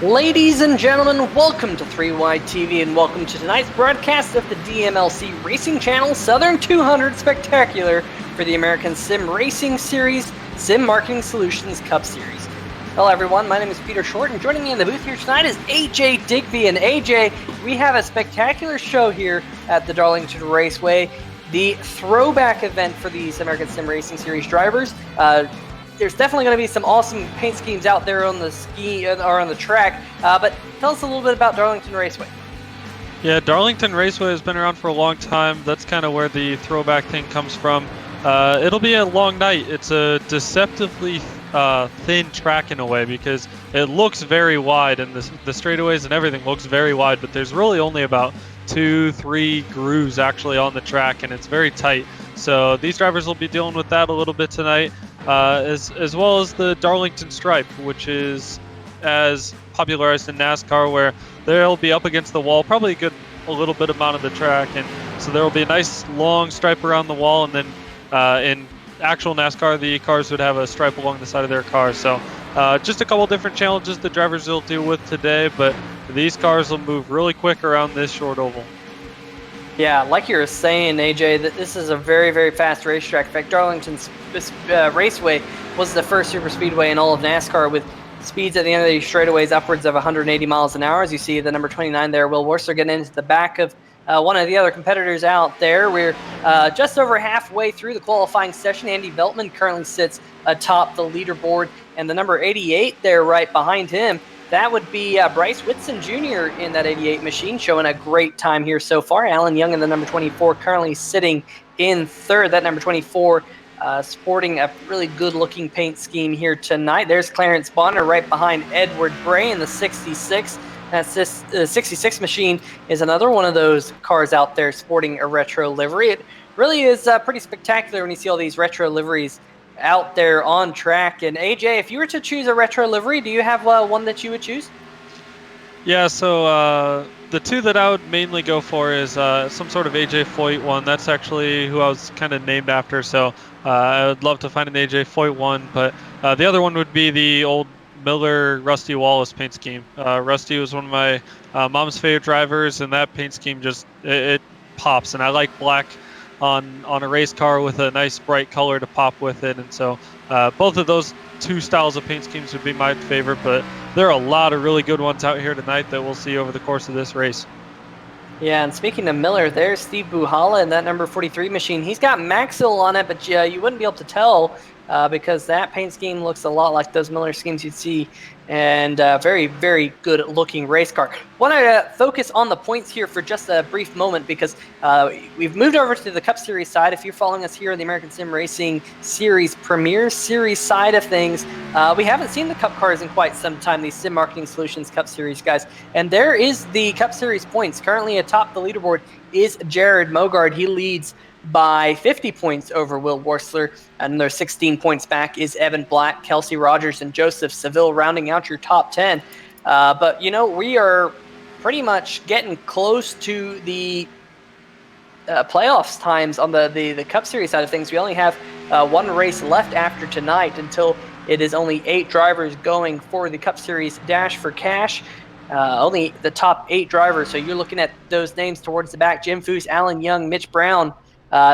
Ladies and gentlemen, welcome to 3Y TV and welcome to tonight's broadcast of the DMLC Racing Channel Southern 200 Spectacular for the American Sim Racing Series Sim Marketing Solutions Cup Series. Hello everyone, my name is Peter Short and joining me in the booth here tonight is AJ Digby. And AJ, we have a spectacular show here at the Darlington Raceway, the throwback event for these American Sim Racing Series drivers. There's definitely going to be some awesome paint schemes out there on the on the track, but tell us a little bit about Darlington Raceway. Yeah, Darlington Raceway has been around for a long time. That's kind of where the throwback thing comes from. It'll be a long night. It's a deceptively thin track in a way because it looks very wide, and the straightaways and everything looks very wide, but there's really only about 2-3 grooves actually on the track, and it's very tight. So these drivers will be dealing with that a little bit tonight. As well as the Darlington Stripe, which is as popularized in NASCAR, where they'll be up against the wall, probably a little bit amount of the track, and so there will be a nice long stripe around the wall, and then in actual NASCAR, the cars would have a stripe along the side of their cars. So just a couple different challenges the drivers will deal with today, but these cars will move really quick around this short oval. Yeah, like you were saying, AJ, that this is a very, very fast racetrack. In fact, Darlington's Raceway was the first superspeedway in all of NASCAR with speeds at the end of these straightaways upwards of 180 miles an hour. As you see the number 29 there, Will Worcester getting into the back of one of the other competitors out there. We're just over halfway through the qualifying session. Andy Veltman currently sits atop the leaderboard, and the number 88 there right behind him, that would be Bryce Whitson Jr. in that 88 machine, showing a great time here so far. Alan Young in the number 24 currently sitting in third. That number 24 sporting a really good-looking paint scheme here tonight. There's Clarence Bonner right behind Edward Bray in the 66. That's this 66 machine is another one of those cars out there sporting a retro livery. It really is pretty spectacular when you see all these retro liveries out there on track. And AJ, if you were to choose a retro livery, do you have one that you would choose? Yeah, so the two that I would mainly go for is some sort of AJ Foyt one. That's actually who I was kind of named after, so I would love to find an AJ Foyt one, but the other one would be the old Miller Rusty Wallace paint scheme. Rusty was one of my mom's favorite drivers, and that paint scheme just it pops, and I like black on a race car with a nice bright color to pop with it, and so both of those two styles of paint schemes would be my favorite, but there are a lot of really good ones out here tonight that we'll see over the course of this race. Yeah, and speaking of Miller, there's Steve Buhala in that number 43 machine. He's got Maxwell on it, but you wouldn't be able to tell because that paint scheme looks a lot like those Miller schemes you'd see, and very, very good-looking race car. Want to focus on the points here for just a brief moment because we've moved over to the Cup Series side. If you're following us here on the American Sim Racing Series Premier Series side of things, we haven't seen the Cup cars in quite some time, these Sim Marketing Solutions Cup Series guys. And there is the Cup Series points. Currently atop the leaderboard is Jared Mogard. He leads by 50 points over Will Worcester, and there's 16 points back is Evan Black, Kelsey Rogers, and Joseph Seville rounding out your top 10. But, you know, we are pretty much getting close to the playoffs times on the Cup Series side of things. We only have one race left after tonight until it is only 8 drivers going for the Cup Series Dash for Cash. Only the top 8 drivers, so you're looking at those names towards the back: Jim Foose, Alan Young, Mitch Brown,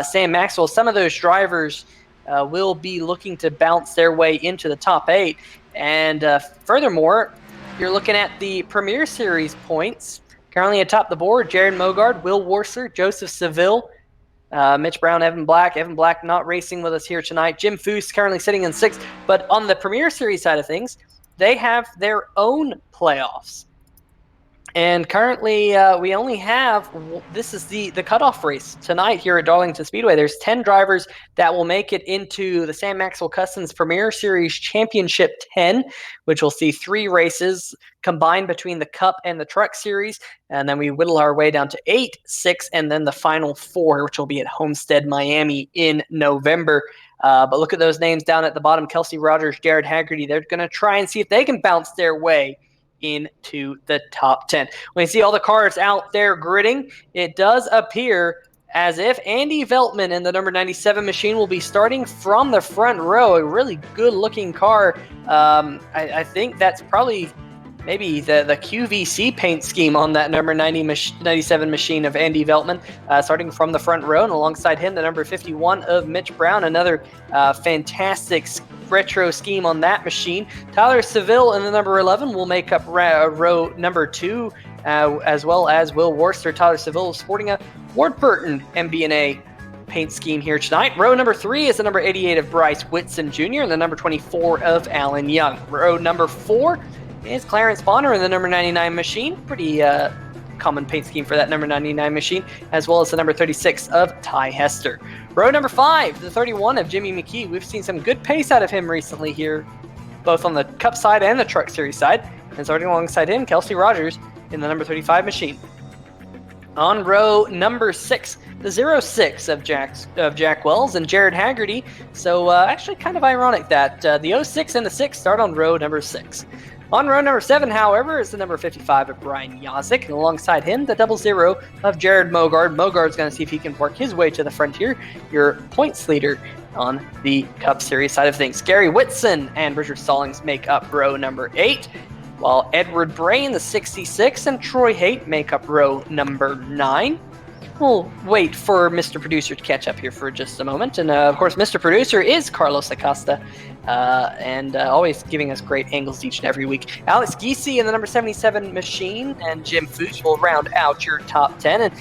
Sam Maxwell. Some of those drivers will be looking to bounce their way into the top 8. And furthermore, you're looking at the Premier Series points. Currently atop the board, Jared Mogard, Will Worcester, Joseph Seville, Mitch Brown, Evan Black. Evan Black not racing with us here tonight. Jim Foose currently sitting in 6th. But on the Premier Series side of things, they have their own playoffs. And currently, we only have, this is the cutoff race tonight here at Darlington Speedway. There's 10 drivers that will make it into the Sam Maxwell Customs Premier Series Championship 10, which will see 3 races combined between the Cup and the Truck Series. And then we whittle our way down to 8, 6, and then the final 4, which will be at Homestead, Miami in November. But look at those names down at the bottom: Kelsey Rogers, Jared Haggerty. They're going to try and see if they can bounce their way into the top 10. When you see all the cars out there gridding, it does appear as if Andy Veltman in the number 97 machine will be starting from the front row. A really good-looking car. I think that's probably maybe the QVC paint scheme on that number 97 machine of Andy Veltman, starting from the front row, and alongside him, the number 51 of Mitch Brown, another fantastic retro scheme on that machine. Tyler Seville in the number 11 will make up row number 2, as well as Will Worcester. Tyler Seville sporting a Warburton MB&A paint scheme here tonight. Row number 3 is the number 88 of Bryce Whitson Jr. and the number 24 of Alan Young. Row number 4 is Clarence Bonner in the number 99 machine. Pretty common paint scheme for that number 99 machine, as well as the number 36 of Ty Hester. Row number 5, the 31 of Jimmy McKee. We've seen some good pace out of him recently here, both on the Cup side and the Truck Series side. And starting alongside him, Kelsey Rogers in the number 35 machine. On row number 6, the 06 of Jack Wells and Jared Haggerty. So actually kind of ironic that the 06 and the 6 start on row number 6. On row number 7, however, is the number 55 of Brian Yazik, and alongside him, the 00 of Jared Mogard. Mogard's going to see if he can work his way to the frontier, your points leader on the Cup Series side of things. Gary Whitson and Richard Stallings make up row number 8, while Edward Bray in the 66 and Troy Haight make up row number 9. We'll wait for Mr. Producer to catch up here for just a moment. And, of course, Mr. Producer is Carlos Acosta, and always giving us great angles each and every week. Alex Giese in the number 77 machine, and Jim Foose will round out your top 10,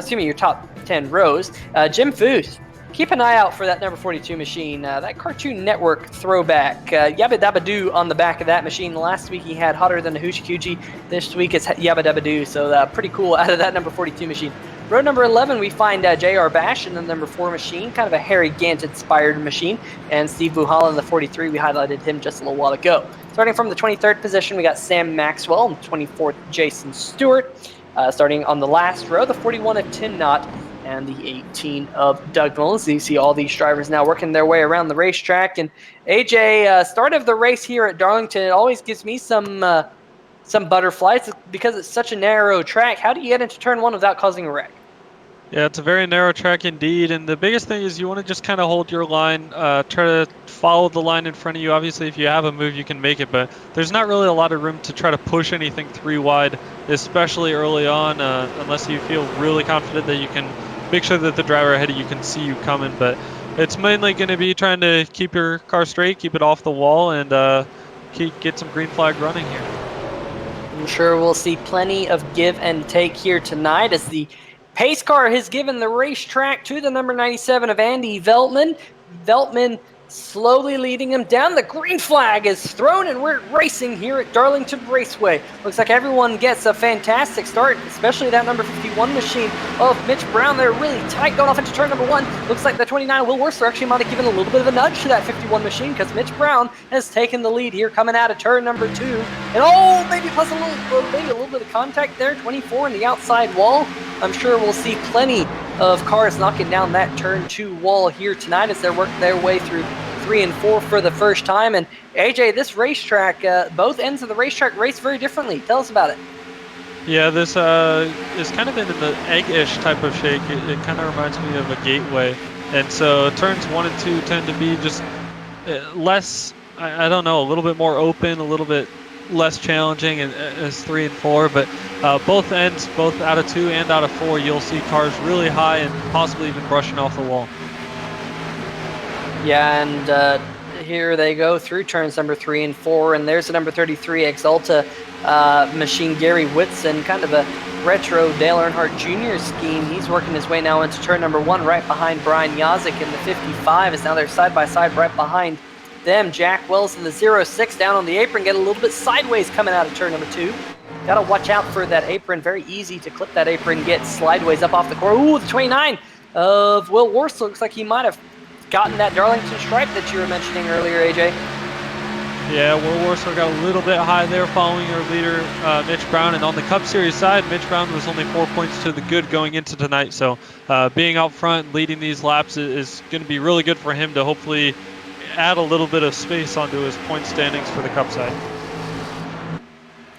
your top 10 rows. Jim Foose, keep an eye out for that number 42 machine, that Cartoon Network throwback. Yabba Dabba Doo on the back of that machine. Last week he had Hotter Than a Hoochie Coochie. This week it's Yabba Dabba Doo, so pretty cool out of that number 42 machine. Row number 11, we find J.R. Bash in the number 4 machine, kind of a Harry Gant-inspired machine, and Steve Buhala in the 43. We highlighted him just a little while ago. Starting from the 23rd position, we got Sam Maxwell, and 24th, Jason Stewart. Starting on the last row, the 41 of Tim Knott, and the 18 of Doug Mullins. You see all these drivers now working their way around the racetrack. And AJ, start of the race here at Darlington, it always gives me some butterflies because it's such a narrow track. How do you get into turn 1 without causing a wreck? Yeah, it's a very narrow track indeed, and the biggest thing is you want to just kind of hold your line, try to follow the line in front of you. Obviously, if you have a move, you can make it, but there's not really a lot of room to try to push anything 3 wide, especially early on, unless you feel really confident that you can make sure that the driver ahead of you can see you coming. But it's mainly going to be trying to keep your car straight, keep it off the wall, and get some green flag running here. I'm sure we'll see plenty of give and take here tonight as the pace car has given the racetrack to the number 97 of Andy Veltman. Veltman slowly leading him down. The green flag is thrown, and we're racing here at Darlington Raceway. Looks like everyone gets a fantastic start, especially that number 51 machine of Mitch Brown. They're really tight going off into turn number 1. Looks like the 29 Will Worcester actually might have given a little bit of a nudge to that 51 machine because Mitch Brown has taken the lead here coming out of turn number 2. And maybe plus a little bit of contact there. 24 in the outside wall. I'm sure we'll see plenty of cars knocking down that turn 2 wall here tonight as they're working their way through 3 and 4 for the first time. And AJ, this racetrack, both ends of the racetrack race very differently. Tell us about it. Yeah, this is kind of in the egg-ish type of shape. It kind of reminds me of a gateway. And so turns 1 and 2 tend to be just less, I don't know, a little bit more open, a little bit less challenging as 3 and 4, but both ends, both out of 2 and out of 4, you'll see cars really high and possibly even brushing off the wall. Yeah, and here they go through turns number 3 and 4, and there's the number 33 Exalta machine, Gary Whitson, kind of a retro Dale Earnhardt Jr. scheme. He's working his way now into turn number 1 right behind Brian Yazik in the 55, as now they're side by side right behind them. Jack Wells in the 06 down on the apron, get a little bit sideways coming out of turn number 2. Got to watch out for that apron. Very easy to clip that apron, get slideways up off the core. Ooh, the 29 of Will Worcester. Looks like he might have gotten that Darlington stripe that you were mentioning earlier, AJ. Yeah, Will Worcester got a little bit high there following our leader, Mitch Brown. And on the Cup Series side, Mitch Brown was only 4 points to the good going into tonight. So being out front, leading these laps is going to be really good for him to hopefully add a little bit of space onto his point standings for the Cup side.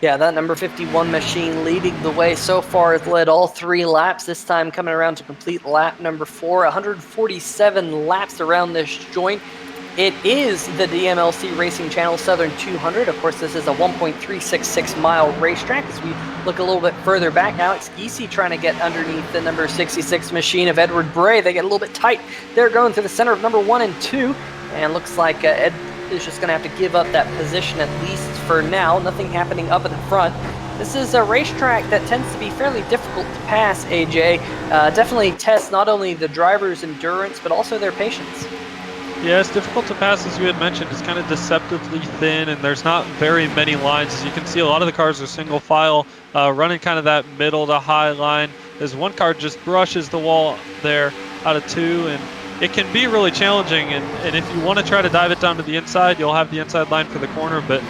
Yeah, that number 51 machine leading the way so far has led all 3 laps, this time coming around to complete lap number 4. 147 laps around this joint. It is the DMLC Racing Channel Southern 200. Of course, this is a 1.366-mile racetrack. As we look a little bit further back, Alex Giese trying to get underneath the number 66 machine of Edward Bray. They get a little bit tight. They're going to the center of number 1 and 2, and looks like Ed is just going to have to give up that position at least for now. Nothing happening up in the front. This is a racetrack that tends to be fairly difficult to pass, AJ. Definitely tests not only the driver's endurance, but also their patience. Yeah, it's difficult to pass, as you had mentioned. It's kind of deceptively thin, and there's not very many lines. As you can see, a lot of the cars are single file, running kind of that middle to high line. As one car just brushes the wall there out of 2, and it can be really challenging. And if you want to try to dive it down to the inside, you'll have the inside line for the corner, but...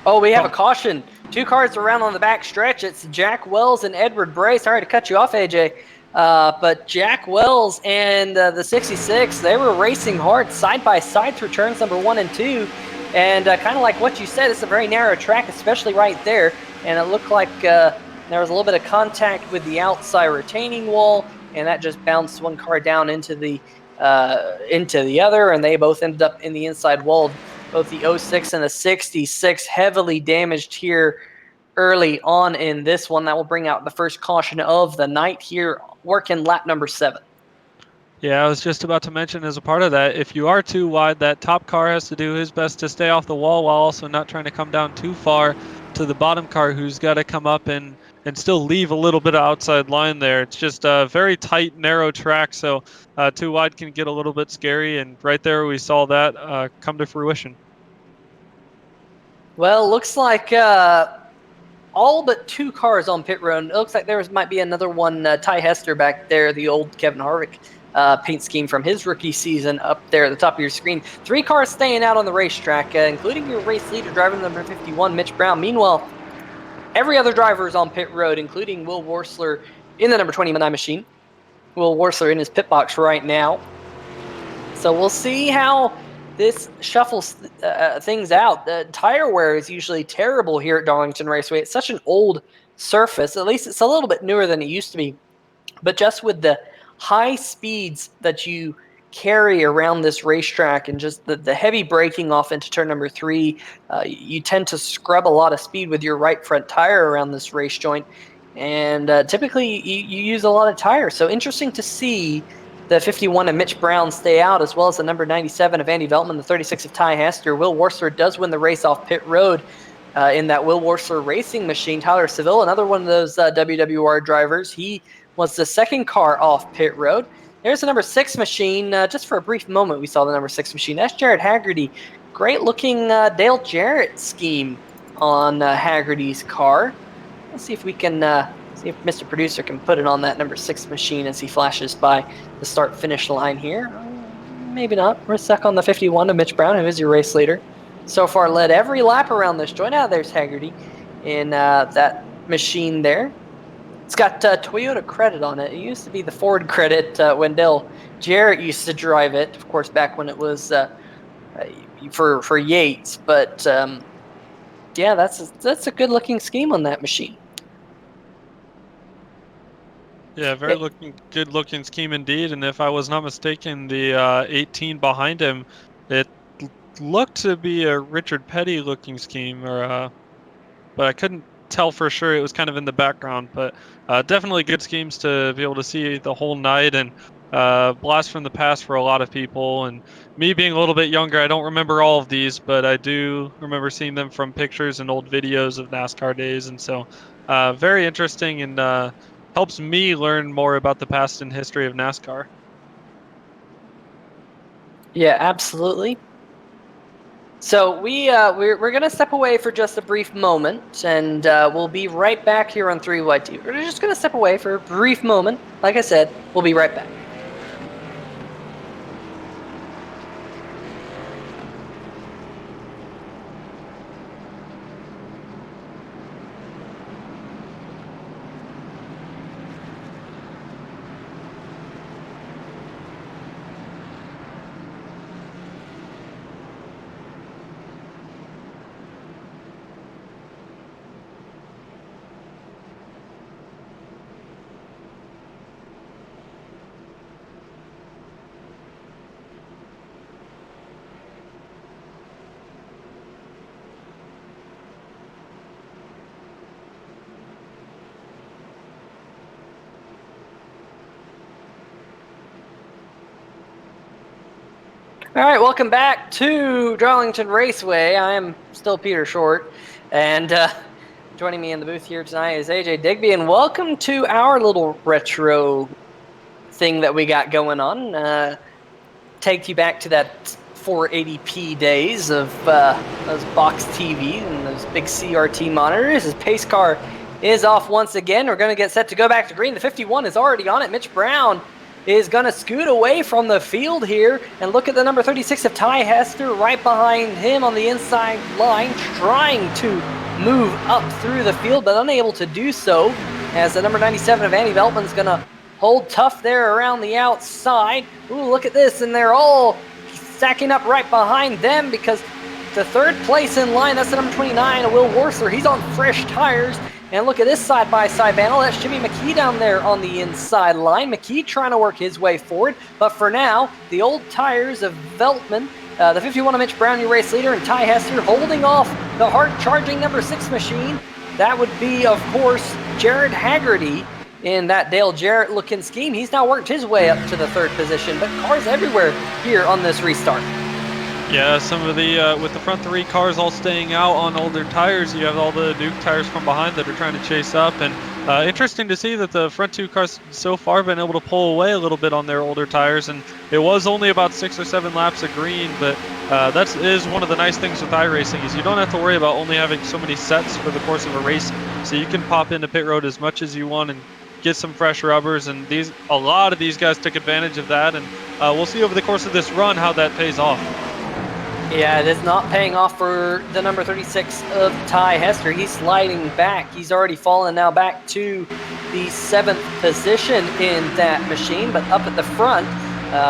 Oh, we have a caution. 2 cars around on the back stretch. It's Jack Wells and Edward Bray. Sorry to cut you off, AJ. But Jack Wells and the 66, they were racing hard side by side through turns number 1 and 2. And kind of like what you said, it's a very narrow track, especially right there. And it looked like there was a little bit of contact with the outside retaining wall, and that just bounced one car down into the other, and they both ended up in the inside wall. Both the 06 and the 66 heavily damaged here early on in this one. That will bring out the first caution of the night here, working lap number 7. Yeah, I was just about to mention, as a part of that, if you are too wide, that top car has to do his best to stay off the wall while also not trying to come down too far to the bottom car, who's got to come up and still leave a little bit of outside line there. It's just a very tight, narrow track, so too wide can get a little bit scary, and right there we saw that come to fruition. Well, looks like all but 2 cars on pit road. It looks like there might be another one, Ty Hester back there, the old Kevin Harvick paint scheme from his rookie season up there at the top of your screen. 3 cars staying out on the racetrack, including your race leader, driver number 51, Mitch Brown. Meanwhile, every other driver is on pit road, including Will Worsler in the number 29 machine. Will Worsler in his pit box right now. So we'll see how this shuffles things out. The tire wear is usually terrible here at Darlington Raceway. It's such an old surface. At least it's a little bit newer than it used to be. But just with the high speeds that you carry around this racetrack and just the heavy braking off into turn number 3, you tend to scrub a lot of speed with your right front tire around this race joint. And typically you use a lot of tires. So interesting to see the 51 of Mitch Brown stay out, as well as the number 97 of Andy Veltman, the 36 of Ty Hester. Will Worsler does win the race off pit road in that Will Worsler racing machine. Tyler Seville, another one of those WWR drivers, he was the second car off pit road. There's the number 6 machine. Just for a brief moment, we saw the number 6 machine. That's Jared Haggerty. Great-looking Dale Jarrett scheme on Haggerty's car. Let's see if we can see if Mr. Producer can put it on that number 6 machine as he flashes by the start-finish line here. Maybe not. We're stuck on the 51 of Mitch Brown, who is your race leader. So far led every lap around this joint. Now there's Haggerty in that machine there. It's got Toyota credit on it. It used to be the Ford credit when Dale Jarrett used to drive it, of course, back when it was for Yates. But yeah, that's a good-looking scheme on that machine. Yeah, very good-looking scheme indeed. And if I was not mistaken, the 18 behind him, it looked to be a Richard Petty-looking scheme, but I couldn't tell for sure. It was kind of in the background, but definitely good schemes to be able to see the whole night, and blast from the past for a lot of people. And me being a little bit younger, I don't remember all of these, but I do remember seeing them from pictures and old videos of NASCAR days. And so very interesting, and helps me learn more about the past and history of NASCAR. Yeah, absolutely. So we're going to step away for just a brief moment, and we'll be right back here on 3YT. We're just going to step away for a brief moment. Like I said, we'll be right back. All right, welcome back to Darlington Raceway. I am still Peter Short, and joining me in the booth here tonight is AJ Digby, and welcome to our little retro thing that we got going on. Take you back to that 480p days of those box TVs and those big CRT monitors. His pace car is off once again. We're going to get set to go back to green. The 51 is already on it. Mitch Brown is going to scoot away from the field here. And look at the number 36 of Ty Hester right behind him on the inside line, trying to move up through the field, but unable to do so, as the number 97 of Andy Veltman's going to hold tough there around the outside. Ooh, look at this, and they're all stacking up right behind them, because the third place in line, that's the number 29 of Will Worcester. He's on fresh tires. And look at this side-by-side battle. That's Jimmy McKee down there on the inside line. McKee trying to work his way forward. But for now, the old tires of Veltman, the 51 of Mitch Brown, your race leader, and Ty Hester holding off the hard-charging number 6 machine. That would be, of course, Jared Haggerty in that Dale Jarrett-looking scheme. He's now worked his way up to the third position. But cars everywhere here on this restart. Yeah, some of the, with the front three cars all staying out on older tires, you have all the new tires from behind that are trying to chase up. And interesting to see that the front two cars so far been able to pull away a little bit on their older tires. And it was only about 6 or 7 laps of green, but that is one of the nice things with iRacing is you don't have to worry about only having so many sets for the course of a race. So you can pop into pit road as much as you want and get some fresh rubbers. And a lot of these guys took advantage of that. And we'll see over the course of this run how that pays off. Yeah, it is not paying off for the number 36 of Ty Hester. He's sliding back. He's already fallen now back to the 7th position in that machine. But up at the front,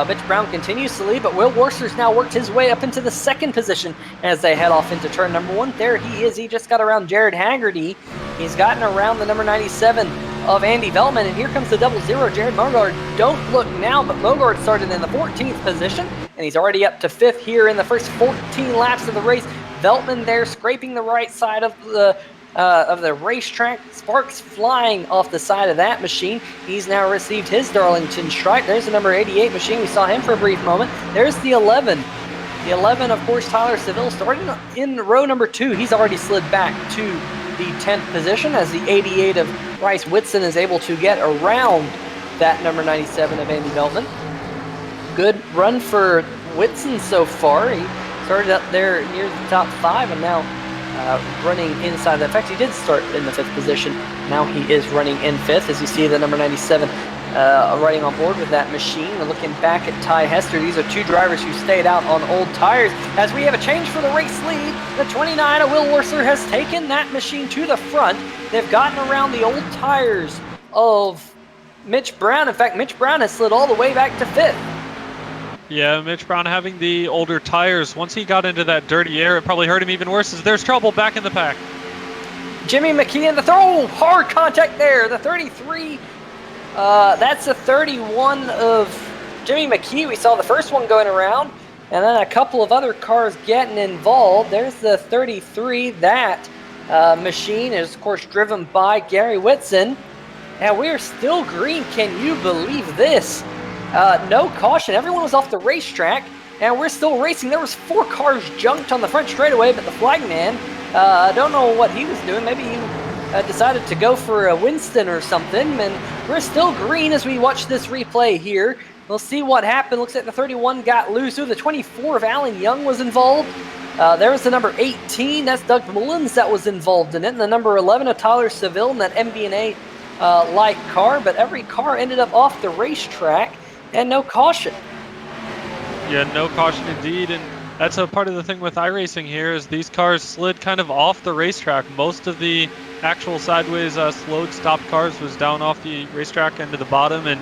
Mitch Brown continues to lead, but Will Worcester's now worked his way up into the 2nd position as they head off into turn number 1. There he is. He just got around Jared Haggerty. He's gotten around the number 97 of Andy Veltman, and here comes the 00, Jared Mogard. Don't look now, but Mogard started in the 14th position, and he's already up to 5th here in the first 14 laps of the race. Veltman there scraping the right side of the racetrack. Sparks flying off the side of that machine. He's now received his Darlington stripe. There's the number 88 machine. We saw him for a brief moment. There's the 11. The 11, of course, Tyler Seville starting in row number 2. He's already slid back to the 10th position as the 88 of Bryce Whitson is able to get around that number 97 of Andy Veltman. Good run for Whitson so far. He started up there near the top 5 and now running inside that. In fact, he did start in the 5th position. Now he is running in 5th as you see the number 97 riding on board with that machine. And looking back at Ty Hester, these are 2 drivers who stayed out on old tires. As we have a change for the race lead, the 29 of Will Worcester has taken that machine to the front. They've gotten around the old tires of Mitch Brown. In fact, Mitch Brown has slid all the way back to 5th. Yeah, Mitch Brown having the older tires. Once he got into that dirty air, it probably hurt him even worse as there's trouble back in the pack. Jimmy McKee in the throw. Hard contact there. The 33. That's the 31 of Jimmy McKee. We saw the first one going around, and then a couple of other cars getting involved. There's the 33. That machine is, of course, driven by Gary Whitson. And we are still green. Can you believe this? No caution. Everyone was off the racetrack, and we're still racing. There was 4 cars junked on the front straightaway, but the flagman, I don't know what he was doing. Maybe he decided to go for a Winston or something, and we're still green as we watch this replay here. We'll see what happened. Looks like the 31 got loose. Ooh, the 24 of Alan Young was involved. There was the number 18. That's Doug Mullins that was involved in it, and the number 11 of Tyler Seville in that MB&A light car, but every car ended up off the racetrack. And no caution. Yeah, no caution indeed. And that's a part of the thing with iRacing here is these cars slid kind of off the racetrack. Most of the actual sideways slowed stopped cars was down off the racetrack into the bottom. And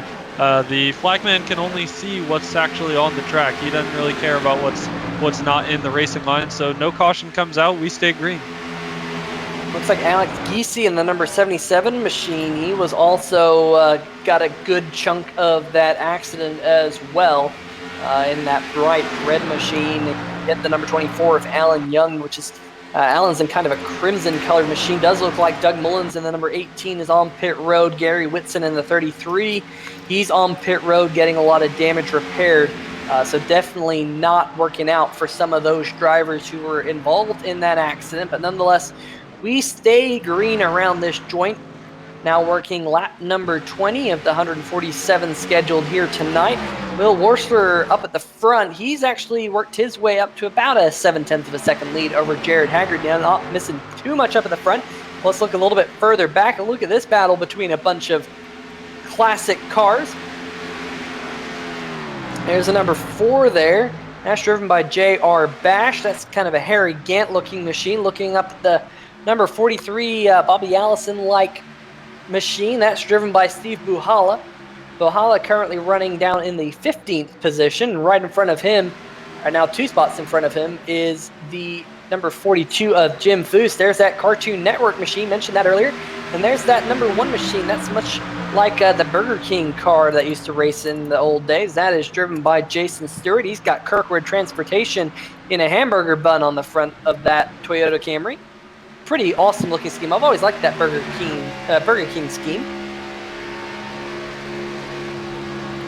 the flagman can only see what's actually on the track. He doesn't really care about what's not in the racing line. So no caution comes out. We stay green. Looks like Alex Giese in the number 77 machine. He was also got a good chunk of that accident as well in that bright red machine. Get the number 24 of Alan Young, which is Alan's in kind of a crimson colored machine. Does look like Doug Mullins in the number 18 is on pit road. Gary Whitson in the 33. He's on pit road getting a lot of damage repaired So definitely not working out for some of those drivers who were involved in that accident. But nonetheless, we stay green around this joint. Now working lap number 20 of the 147 scheduled here tonight. Will Worsler up at the front. He's actually worked his way up to about a 0.7 of a second lead over Jared Haggard. Now not missing too much up at the front. Let's look a little bit further back and look at this battle between a bunch of classic cars. There's a number 4 there. That's driven by J.R. Bash. That's kind of a Harry Gant looking machine. Looking up at the number 43 Bobby Allison-like machine. That's driven by Steve Buhala. Buhala currently running down in the 15th position. Right in front of him, right now 2 spots in front of him, is the number 42 of Jim Foose. There's that Cartoon Network machine, mentioned that earlier. And there's that number 1 machine. That's much like the Burger King car that used to race in the old days. That is driven by Jason Stewart. He's got Kirkwood Transportation in a hamburger bun on the front of that Toyota Camry. Pretty awesome looking scheme. I've always liked that Burger King scheme.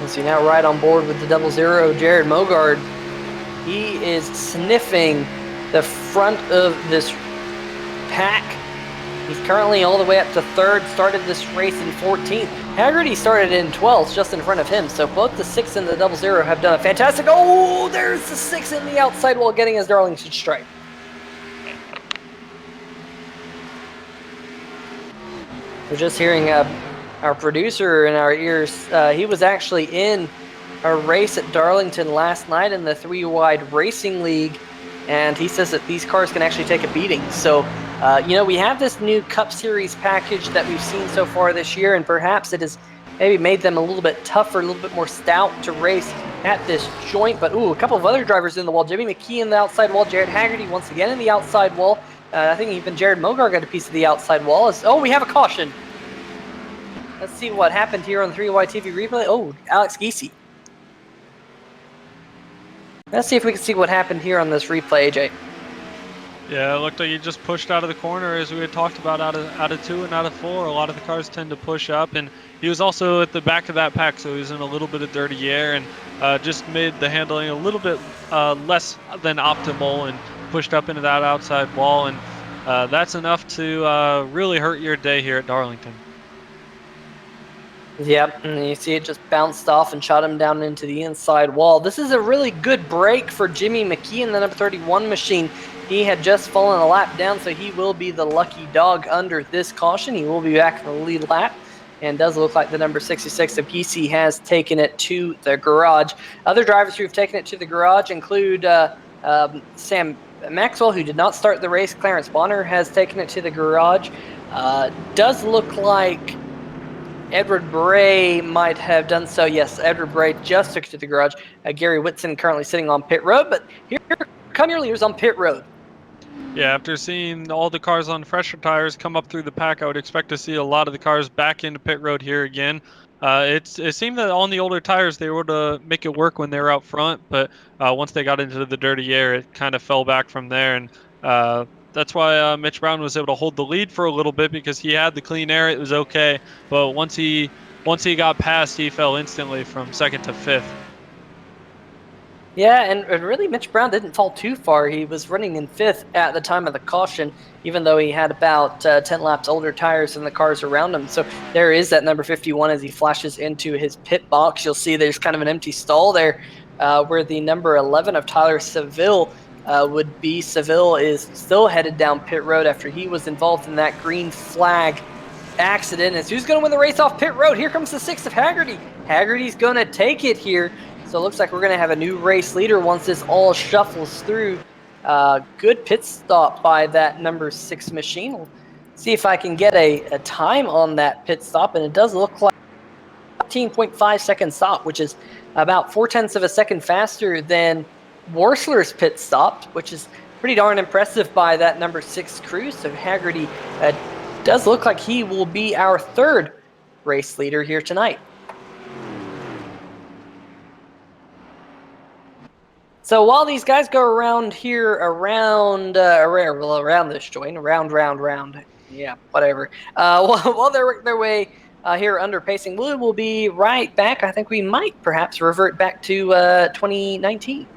And so now right on board with the 00, Jared Mogard. He is sniffing the front of this pack. He's currently all the way up to 3rd, started this race in 14th. Haggerty started in 12th, just in front of him. So both the 6 and the 00 have done a fantastic. Oh, there's the 6 in the outside wall getting his Darlington stripe. We're just hearing our producer in our ears. He was actually in a race at Darlington last night in the 3-wide racing league, and he says that these cars can actually take a beating. So, you know, we have this new Cup Series package that we've seen so far this year, and perhaps it has maybe made them a little bit tougher, a little bit more stout to race at this joint. But, ooh, a couple of other drivers in the wall. Jimmy McKee in the outside wall. Jared Haggerty once again in the outside wall. I think even Jared Mogar got a piece of the outside wall. Oh, we have a caution. Let's see what happened here on the 3Y TV replay. Oh, Alex Giese. Let's see if we can see what happened here on this replay, AJ. Yeah, it looked like he just pushed out of the corner, as we had talked about, out of 2 and out of 4. A lot of the cars tend to push up, and he was also at the back of that pack, so he was in a little bit of dirty air, and just made the handling a little bit less than optimal, and pushed up into that outside wall, and that's enough to really hurt your day here at Darlington. Yep, and you see it just bounced off and shot him down into the inside wall. This is a really good break for Jimmy McKee in the number 31 machine. He had just fallen a lap down, so he will be the lucky dog under this caution. He will be back in the lead lap, and does look like the number 66 of PC has taken it to the garage. Other drivers who have taken it to the garage include Sam Maxwell, who did not start the race. Clarence Bonner has taken it to the garage. Does look like Edward Bray might have done so. Yes, Edward Bray just took it to the garage. Gary Whitson currently sitting on pit road, but here come your leaders on pit road. Yeah, after seeing all the cars on fresher tires come up through the pack, I would expect to see a lot of the cars back into pit road here again. It seemed that on the older tires they were able to make it work when they were out front, but once they got into the dirty air, it kind of fell back from there, and that's why Mitch Brown was able to hold the lead for a little bit, because he had the clean air. It was okay, but once he got past, he fell instantly from 2nd to 5th. Yeah, and really Mitch Brown didn't fall too far. He was running in 5th at the time of the caution, even though he had about 10 laps older tires than the cars around him. So there is that number 51 as he flashes into his pit box. You'll see there's kind of an empty stall there where the number 11 of Tyler Seville would be. Seville is still headed down pit road after he was involved in that green flag accident. And who's going to win the race off pit road? Here comes the 6 of Haggerty. Haggerty's going to take it here. So it looks like we're going to have a new race leader once this all shuffles through. Good pit stop by that number 6 machine. We'll see if I can get a time on that pit stop, and it does look like 15.5 second stop, which is about 0.4 of a second faster than Worsler's pit stop, which is pretty darn impressive by that number 6 crew. So Haggerty does look like he will be our 3rd race leader here tonight. So while these guys go around here, around this joint, round, yeah, whatever. While they work their way here under pacing. We will be right back. I think we might perhaps revert back to 2019.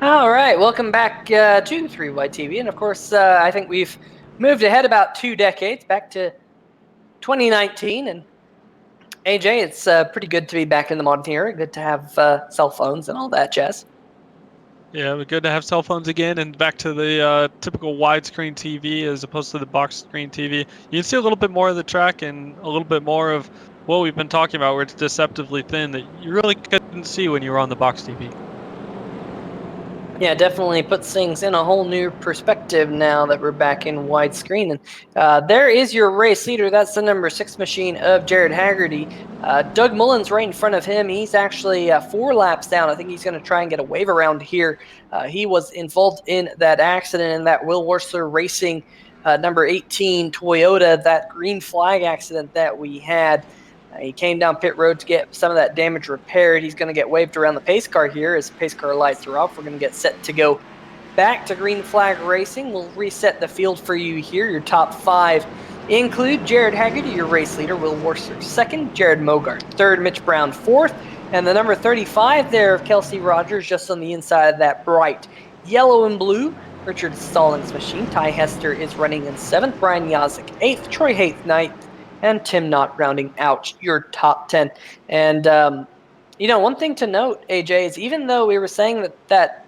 All right, welcome back to 3Y TV, and of course, I think we've moved ahead about 2 decades, back to 2019, and AJ, it's pretty good to be back in the modern era. Good to have cell phones and all that jazz. Yeah, but good to have cell phones again and back to the typical widescreen TV as opposed to the box screen TV. You can see a little bit more of the track and a little bit more of what we've been talking about, where it's deceptively thin that you really couldn't see when you were on the box TV. Yeah, definitely puts things in a whole new perspective now that we're back in widescreen. And there is your race leader. That's the number 6 machine of Jared Haggerty. Doug Mullins right in front of him. He's actually 4 laps down. I think he's going to try and get a wave around here. He was involved in that accident in that Will Wursler Racing number 18 Toyota, that green flag accident that we had. He came down pit road to get some of that damage repaired. He's going to get waved around the pace car here as pace car lights are off. We're going to get set to go back to green flag racing. We'll reset the field for you here. Your top 5 include Jared Haggerty, your race leader, Will Wursler second, Jared Mogart third, Mitch Brown fourth, and the number 35 there of Kelsey Rogers just on the inside of that bright yellow and blue. Richard Stallings machine. Ty Hester is running in 7th, Brian Yazik 8th, Troy Haith 9th, and Tim Knott rounding out your top 10. And, one thing to note, AJ, is even though we were saying that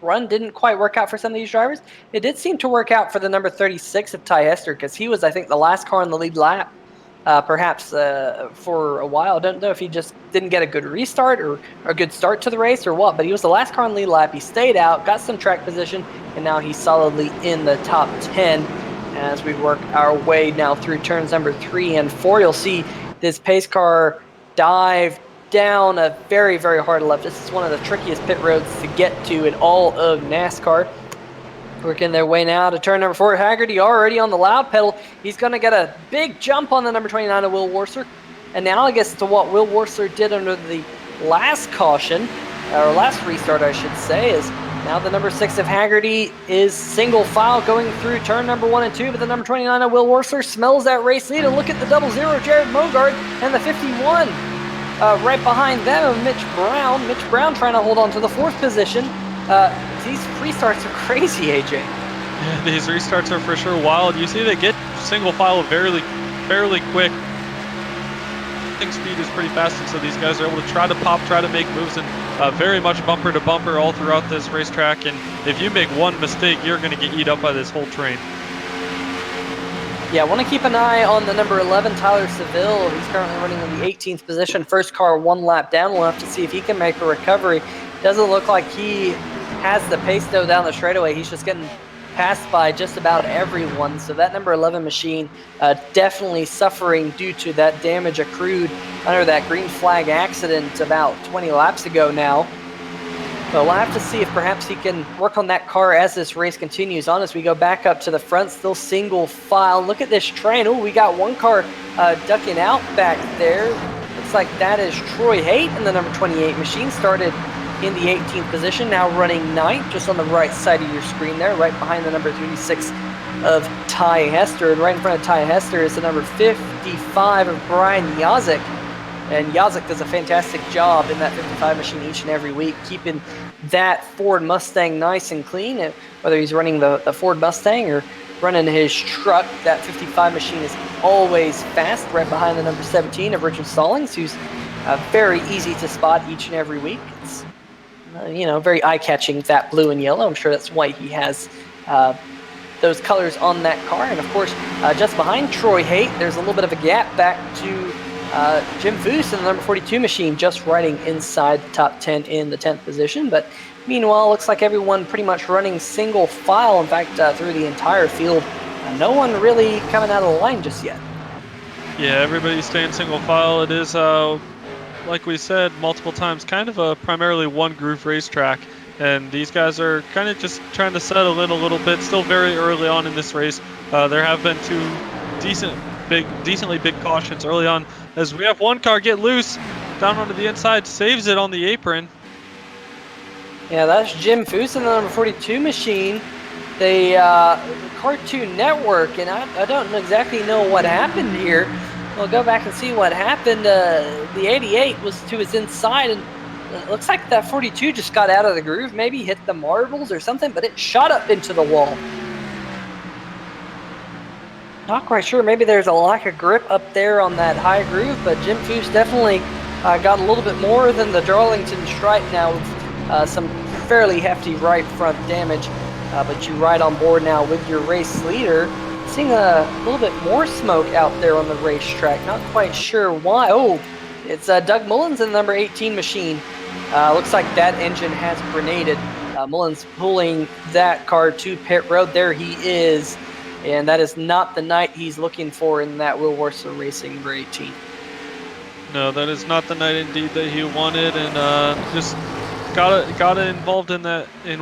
run didn't quite work out for some of these drivers, it did seem to work out for the number 36 of Ty Hester, because he was, I think, the last car on the lead lap, perhaps for a while. I don't know if he just didn't get a good restart or a good start to the race or what, but he was the last car on the lead lap. He stayed out, got some track position, and now he's solidly in the top 10. As we work our way now through turns number 3 and 4, you'll see this pace car dive down a very, very hard left. This is one of the trickiest pit roads to get to in all of NASCAR. Working their way now to turn number 4. Haggerty already on the loud pedal. He's going to get a big jump on the number 29 of Will Wursler. Analogous to what Will Wursler did under the last caution, or last restart, I should say, is now the number 6 of Haggerty is single file going through turn number 1 and 2, but the number 29 of Will Wursler smells that race lead. And look at the 00 Jared Mogart and the 51 right behind them of Mitch Brown. Mitch Brown trying to hold on to the 4th position. These restarts are crazy, AJ. Yeah, these restarts are for sure wild. You see they get single file fairly quick. Speed is pretty fast, and so these guys are able to try to pop, try to make moves, and very much bumper to bumper all throughout this racetrack. And if you make one mistake, you're going to get eat up by this whole train. Yeah, I want to keep an eye on the number 11, Tyler Seville. He's currently running in the 18th position. First car 1 lap down. We'll have to see if he can make a recovery. Doesn't look like he has the pace, though, down the straightaway. He's just getting passed by just about everyone. So that number 11 machine definitely suffering due to that damage accrued under that green flag accident about 20 laps ago now. But we'll have to see if perhaps he can work on that car as this race continues on. As we go back up to the front, still single file. Look at this train. Oh, we got one car ducking out back there. Looks like that is Troy Haith, and the number 28 machine started in the 18th position, now running 9th, just on the right side of your screen there, right behind the number 36 of Ty Hester. And right in front of Ty Hester is the number 55 of Brian Yazik. And Yazik does a fantastic job in that 55 machine each and every week, keeping that Ford Mustang nice and clean. And whether he's running the Ford Mustang or running his truck, that 55 machine is always fast, right behind the number 17 of Richard Stallings, who's very easy to spot each and every week. It's very eye-catching, that blue and yellow. I'm sure that's why he has those colors on that car. And, of course, just behind Troy Haith, there's a little bit of a gap back to Jim Foose in the number 42 machine, just riding inside the top 10 in the 10th position. But meanwhile, looks like everyone pretty much running single file. In fact, through the entire field, no one really coming out of the line just yet. Yeah, everybody's staying single file. It is, like we said multiple times, kind of a primarily one groove racetrack. And these guys are kind of just trying to settle in a little bit. Still very early on in this race. There have been 2 decent decently big cautions early on, as we have one car get loose down onto the inside, saves it on the apron. Yeah, that's Jim Foose in the number 42 machine. The Cartoon Network, and I don't exactly know what happened here. We'll go back and see what happened. The 88 was to his inside, and it looks like that 42 just got out of the groove, maybe hit the marbles or something, but it shot up into the wall. Not quite sure. Maybe there's a lack of grip up there on that high groove, but Jim Foose definitely got a little bit more than the Darlington Stripe now with some fairly hefty right front damage. But you ride on board now with your race leader. Seeing a little bit more smoke out there on the racetrack. Not quite sure why. Oh, it's Doug Mullins in the number 18 machine. Looks like that engine has grenaded. Mullins pulling that car to pit road. There he is. And that is not the night he's looking for in that Will Worcester Racing number 18. No, that is not the night indeed that he wanted, and just got involved in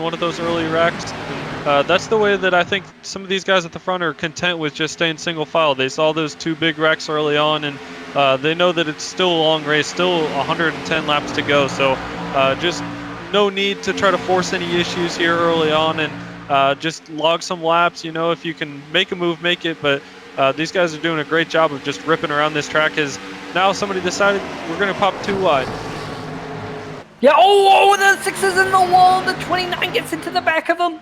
one of those early wrecks. That's the way that I think some of these guys at the front are content with just staying single file. They saw those two big wrecks early on, and they know that it's still a long race, still 110 laps to go. So just no need to try to force any issues here early on, and just log some laps. You know, if you can make a move, make it. But these guys are doing a great job of just ripping around this track. As now somebody decided we're going to pop too wide. Yeah, oh, the 6 is in the wall. The 29 gets into the back of him.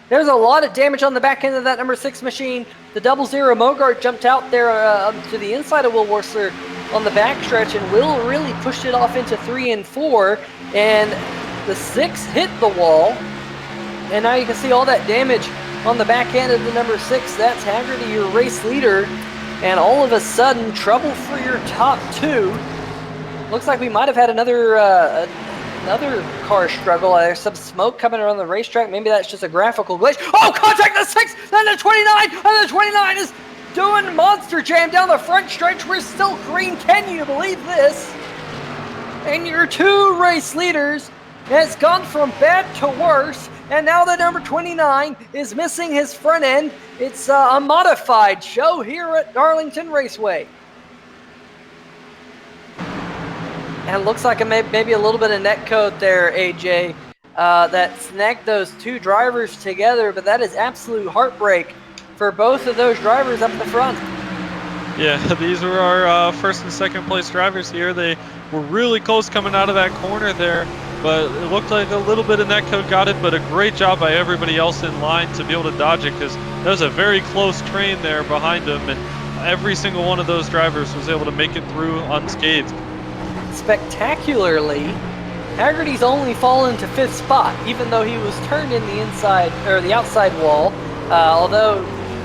There's a lot of damage on the back end of that number 6 machine. The 00 Mogart jumped out there to the inside of Will Worcester on the backstretch, and Will really pushed it off into 3 and 4, and the 6 hit the wall, and now you can see all that damage on the back end of the number 6. That's Haggerty, your race leader, and all of a sudden, trouble for your top 2. Looks like we might have had another car struggle. There's some smoke coming around the racetrack. Maybe that's just a graphical glitch. Oh, contact the 6, then the 29, and the 29 is doing monster jam down the front stretch. We're still green. Can you believe this? And your 2 race leaders has gone from bad to worse, and now the number 29 is missing his front end. It's a modified show here at Darlington Raceway. And it looks like maybe a little bit of netcode there, AJ, that snagged those 2 drivers together, but that is absolute heartbreak for both of those drivers up the front. Yeah, these were our first and second place drivers here. They were really close coming out of that corner there, but it looked like a little bit of netcode got it, but a great job by everybody else in line to be able to dodge it, because there was a very close train there behind them, and every single one of those drivers was able to make it through unscathed. Spectacularly, Haggerty's only fallen to 5th spot, even though he was turned in the inside or the outside wall. Although,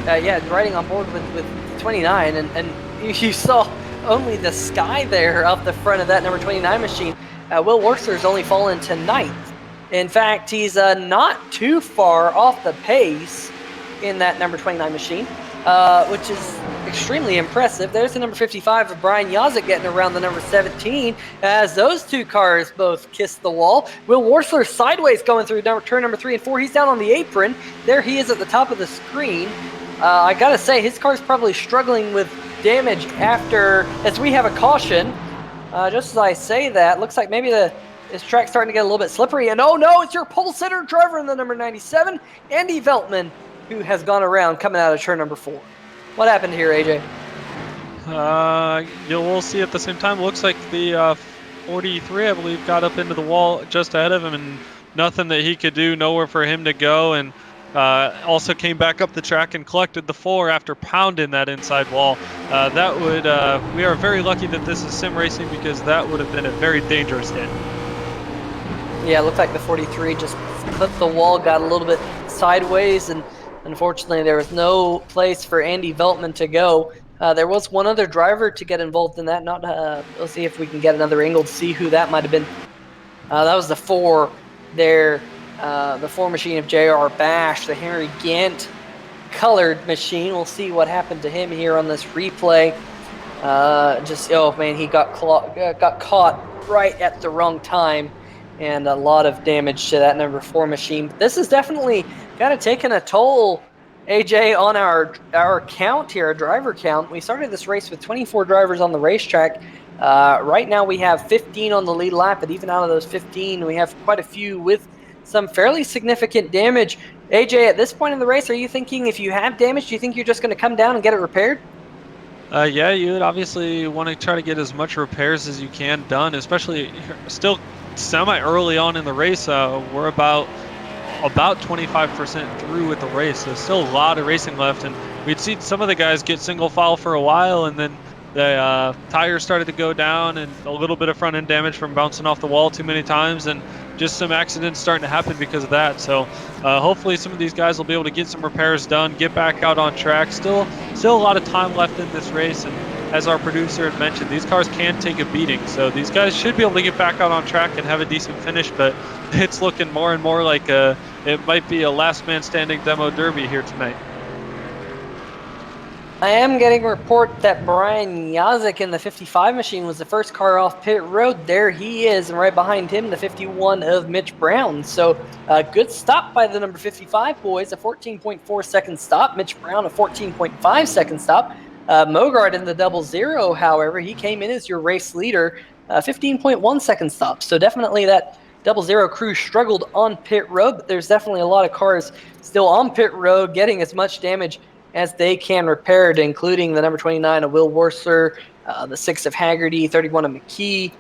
riding on board with 29, and you saw only the sky there up the front of that number 29 machine. Will Worcster's only fallen to 9th. In fact, he's not too far off the pace in that number 29 machine, which is extremely impressive. There's the number 55 of Brian Yazik getting around the number 17 as those 2 cars both kiss the wall. Will Worcester sideways going through turn number 3 and 4. He's down on the apron. There he is at the top of the screen. I gotta say, his car's probably struggling with damage as we have a caution. Just as I say that, looks like maybe this track's starting to get a little bit slippery. And oh no, it's your pole sitter driver in the number 97, Andy Veltman, who has gone around coming out of turn number 4. What happened here, AJ? We'll see at the same time. Looks like the 43, I believe, got up into the wall just ahead of him, and nothing that he could do, nowhere for him to go, and also came back up the track and collected the 4 after pounding that inside wall. We are very lucky that this is sim racing, because that would have been a very dangerous hit. Yeah, it looked like the 43 just clipped the wall, got a little bit sideways, and unfortunately, there was no place for Andy Veltman to go. There was one other driver to get involved in that. We'll see if we can get another angle to see who that might have been. That was the 4 there, the 4 machine of J.R. Bash, the Henry Gant colored machine. We'll see what happened to him here on this replay. He got caught right at the wrong time, and a lot of damage to that number 4 machine. But this is definitely kind of taken a toll AJ, on our count here, our driver count, we started this race with 24 drivers on the racetrack. Right now we have 15 on the lead lap, but even out of those 15, we have quite a few with some fairly significant damage. AJ, at this point in the race, are you thinking if you have damage, do you think you're just going to come down and get it repaired? Yeah, you would obviously want to try to get as much repairs as you can done, especially still semi-early on in the race. We're about 25% through with the race. There's still a lot of racing left, and we'd seen some of the guys get single file for a while, and then the tires started to go down, and a little bit of front end damage from bouncing off the wall too many times, and just some accidents starting to happen because of that. So hopefully some of these guys will be able to get some repairs done, get back out on track. Still a lot of time left in this race, and as our producer had mentioned, these cars can take a beating. So these guys should be able to get back out on track and have a decent finish, but it's looking more and more like it might be a last man standing demo derby here tonight. I am getting a report that Brian Yazik in the 55 machine was the first car off pit road. There he is, and right behind him, the 51 of Mitch Brown. So a good stop by the number 55 boys, a 14.4 second stop. Mitch Brown, a 14.5 second stop. Mogart in the 00, however, he came in as your race leader, 15.1 second stop. So definitely that 00 crew struggled on pit road, but there's definitely a lot of cars still on pit road getting as much damage as they can repair it, including the number 29 of Will Worsler, the 6 of Haggerty, 31 of McKee.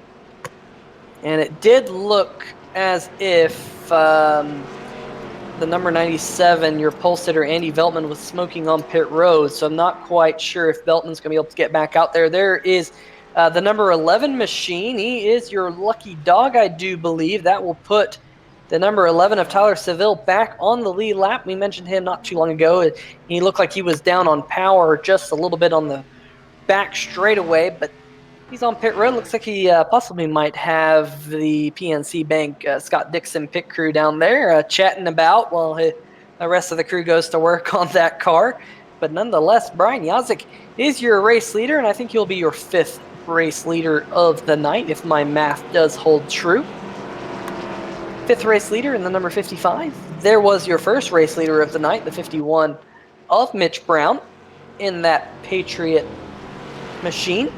And it did look as if the number 97, your pole sitter, Andy Veltman, was smoking on pit road, so I'm not quite sure if Veltman's going to be able to get back out there. There is the number 11 machine. He is your lucky dog, I do believe. That will put the number 11 of Tyler Seville back on the lead lap. We mentioned him not too long ago. He looked like he was down on power just a little bit on the back straightaway, but he's on pit road. Looks like he possibly might have the PNC Bank Scott Dixon pit crew down there chatting about while the rest of the crew goes to work on that car. But nonetheless, Brian Yazik is your race leader, and I think he'll be your 5th race leader of the night if my math does hold true. 5th race leader in the number 55. There was your first race leader of the night, the 51 of Mitch Brown in that Patriot machine.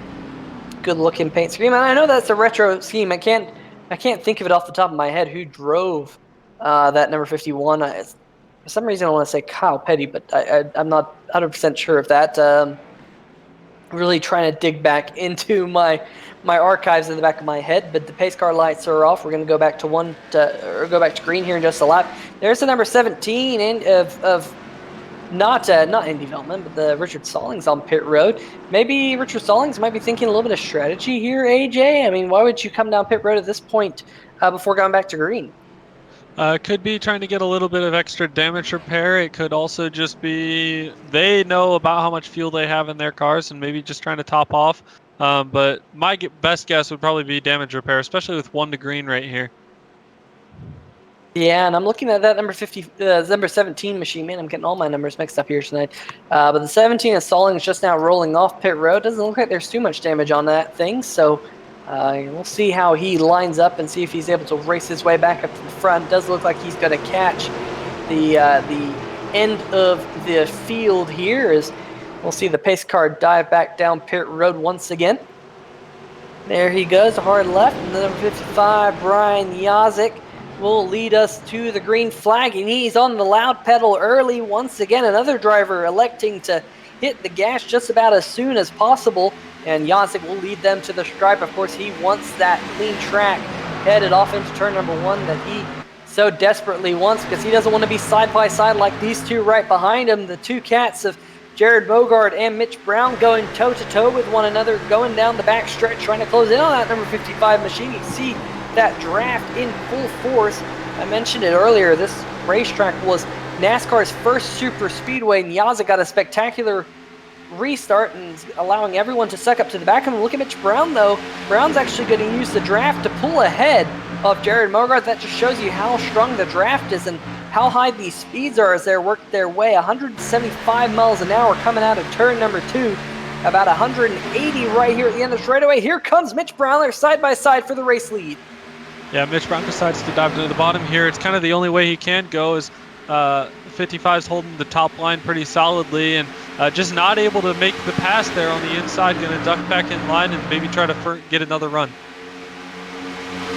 Good looking paint scheme. And I know that's a retro scheme. I can't think of it off the top of my head who drove that number 51. For some reason I want to say Kyle Petty, but I'm not 100% sure of that. Really trying to dig back into my archives in the back of my head, but the pace car lights are off. We're going to go back to go back to green here in just a lap. There's the number 17 of not Andy Veltman, but the Richard Stallings on pit road. Maybe Richard Stallings might be thinking a little bit of strategy here, AJ. I mean, why would you come down pit road at this point before going back to green? Could be trying to get a little bit of extra damage repair. It could also just be they know about how much fuel they have in their cars and maybe just trying to top off. But my best guess would probably be damage repair, especially with 1 to green right here. Yeah, and I'm looking at that number 17 machine. Man, I'm getting all my numbers mixed up here tonight. But the 17 of Stallings just now rolling off pit road. Doesn't look like there's too much damage on that thing, so we'll see how he lines up and see if he's able to race his way back up to the front. Does look like he's going to catch the end of the field here as we'll see the pace car dive back down pit road once again. There he goes, hard left, and the number 55, Brian Yazik, will lead us to the green flag, and he's on the loud pedal early once again. Another driver electing to hit the gas just about as soon as possible, and Yazik will lead them to the stripe. Of course, he wants that clean track headed off into turn number 1 that he so desperately wants, because he doesn't want to be side by side like these two right behind him, the two cats of Jared Bogard and Mitch Brown going toe-to-toe with one another, going down the back stretch, trying to close in on that number 55 machine. You see that draft in full force. I mentioned it earlier, this racetrack was NASCAR's first super speedway, and Yazik got a spectacular restart and allowing everyone to suck up to the back of him. Look at Mitch Brown, though. Brown's actually going to use the draft to pull ahead of Jared Mogart. That just shows you how strong the draft is and how high these speeds are as they work their way. 175 miles an hour coming out of turn number 2. About 180 right here at the end of the straightaway. Here comes Mitch Brown. They're side by side for the race lead. Yeah, Mitch Brown decides to dive to the bottom here. It's kind of the only way he can go is 55's holding the top line pretty solidly, and just not able to make the pass there on the inside. Going to duck back in line and maybe try to get another run.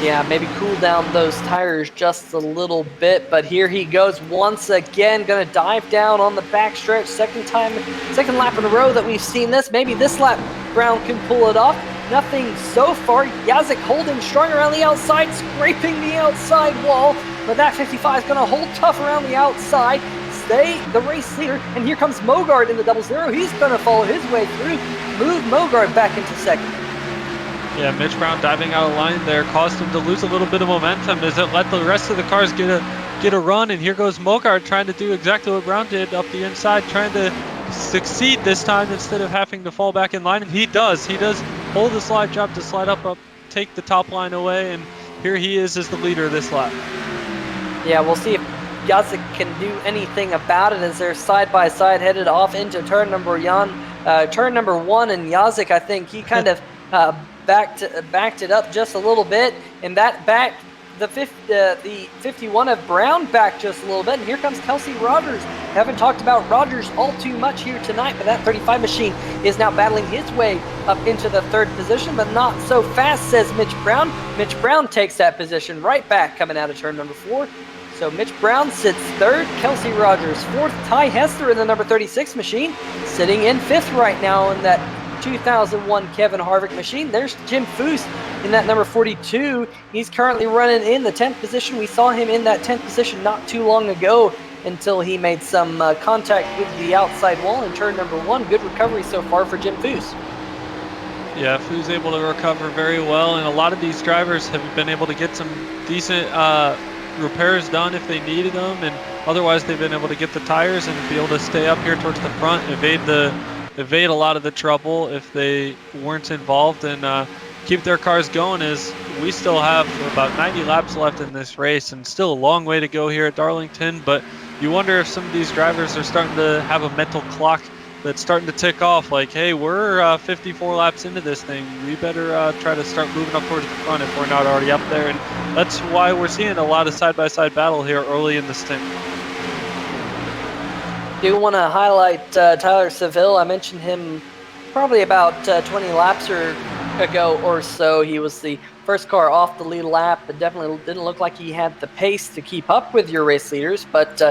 Yeah, maybe cool down those tires just a little bit, but here he goes once again, gonna dive down on the backstretch. Second lap in a row that we've seen this. Maybe this lap Brown can pull it off. Nothing so far. Yazik holding strong around the outside, scraping the outside wall, but that 55 is gonna hold tough around the outside, stay the race leader, and here comes Mogard in the 00. He's gonna follow his way through, move Mogard back into second. Yeah, Mitch Brown diving out of line there caused him to lose a little bit of momentum as it let the rest of the cars get a run, and here goes Mogard trying to do exactly what Brown did up the inside, trying to succeed this time instead of having to fall back in line, and he does hold the slide job to slide up, take the top line away, and here he is as the leader this lap. Yeah, we'll see if Yazik can do anything about it as they're side by side headed off into turn number one, and Yazik, I think he kind of backed it up just a little bit, and that backed the 51 of Brown back just a little bit, and here comes Kelsey Rogers. Haven't talked about Rogers all too much here tonight, but that 35 machine is now battling his way up into the third position, but not so fast, says Mitch Brown. Mitch Brown takes that position right back coming out of turn number 4. So Mitch Brown sits third, Kelsey Rogers fourth, Ty Hester in the number 36 machine, sitting in fifth right now in that 2001 Kevin Harvick machine. There's Jim Foose in that number 42. He's currently running in the 10th position. We saw him in that 10th position not too long ago until he made some contact with the outside wall in turn number 1. Good recovery so far for Jim Foose. Yeah, Foose able to recover very well, and a lot of these drivers have been able to get some decent repairs done if they needed them, and otherwise they've been able to get the tires and be able to stay up here towards the front, evade a lot of the trouble if they weren't involved, and keep their cars going, as we still have about 90 laps left in this race and still a long way to go here at Darlington. But you wonder if some of these drivers are starting to have a mental clock that's starting to tick off, like, hey, we're 54 laps into this thing, we better try to start moving up towards the front if we're not already up there. And that's why we're seeing a lot of side-by-side battle here early in the stint. Do want to highlight Tyler Seville. I mentioned him probably about 20 laps ago or so. He was the first car off the lead lap, but definitely didn't look like he had the pace to keep up with your race leaders. But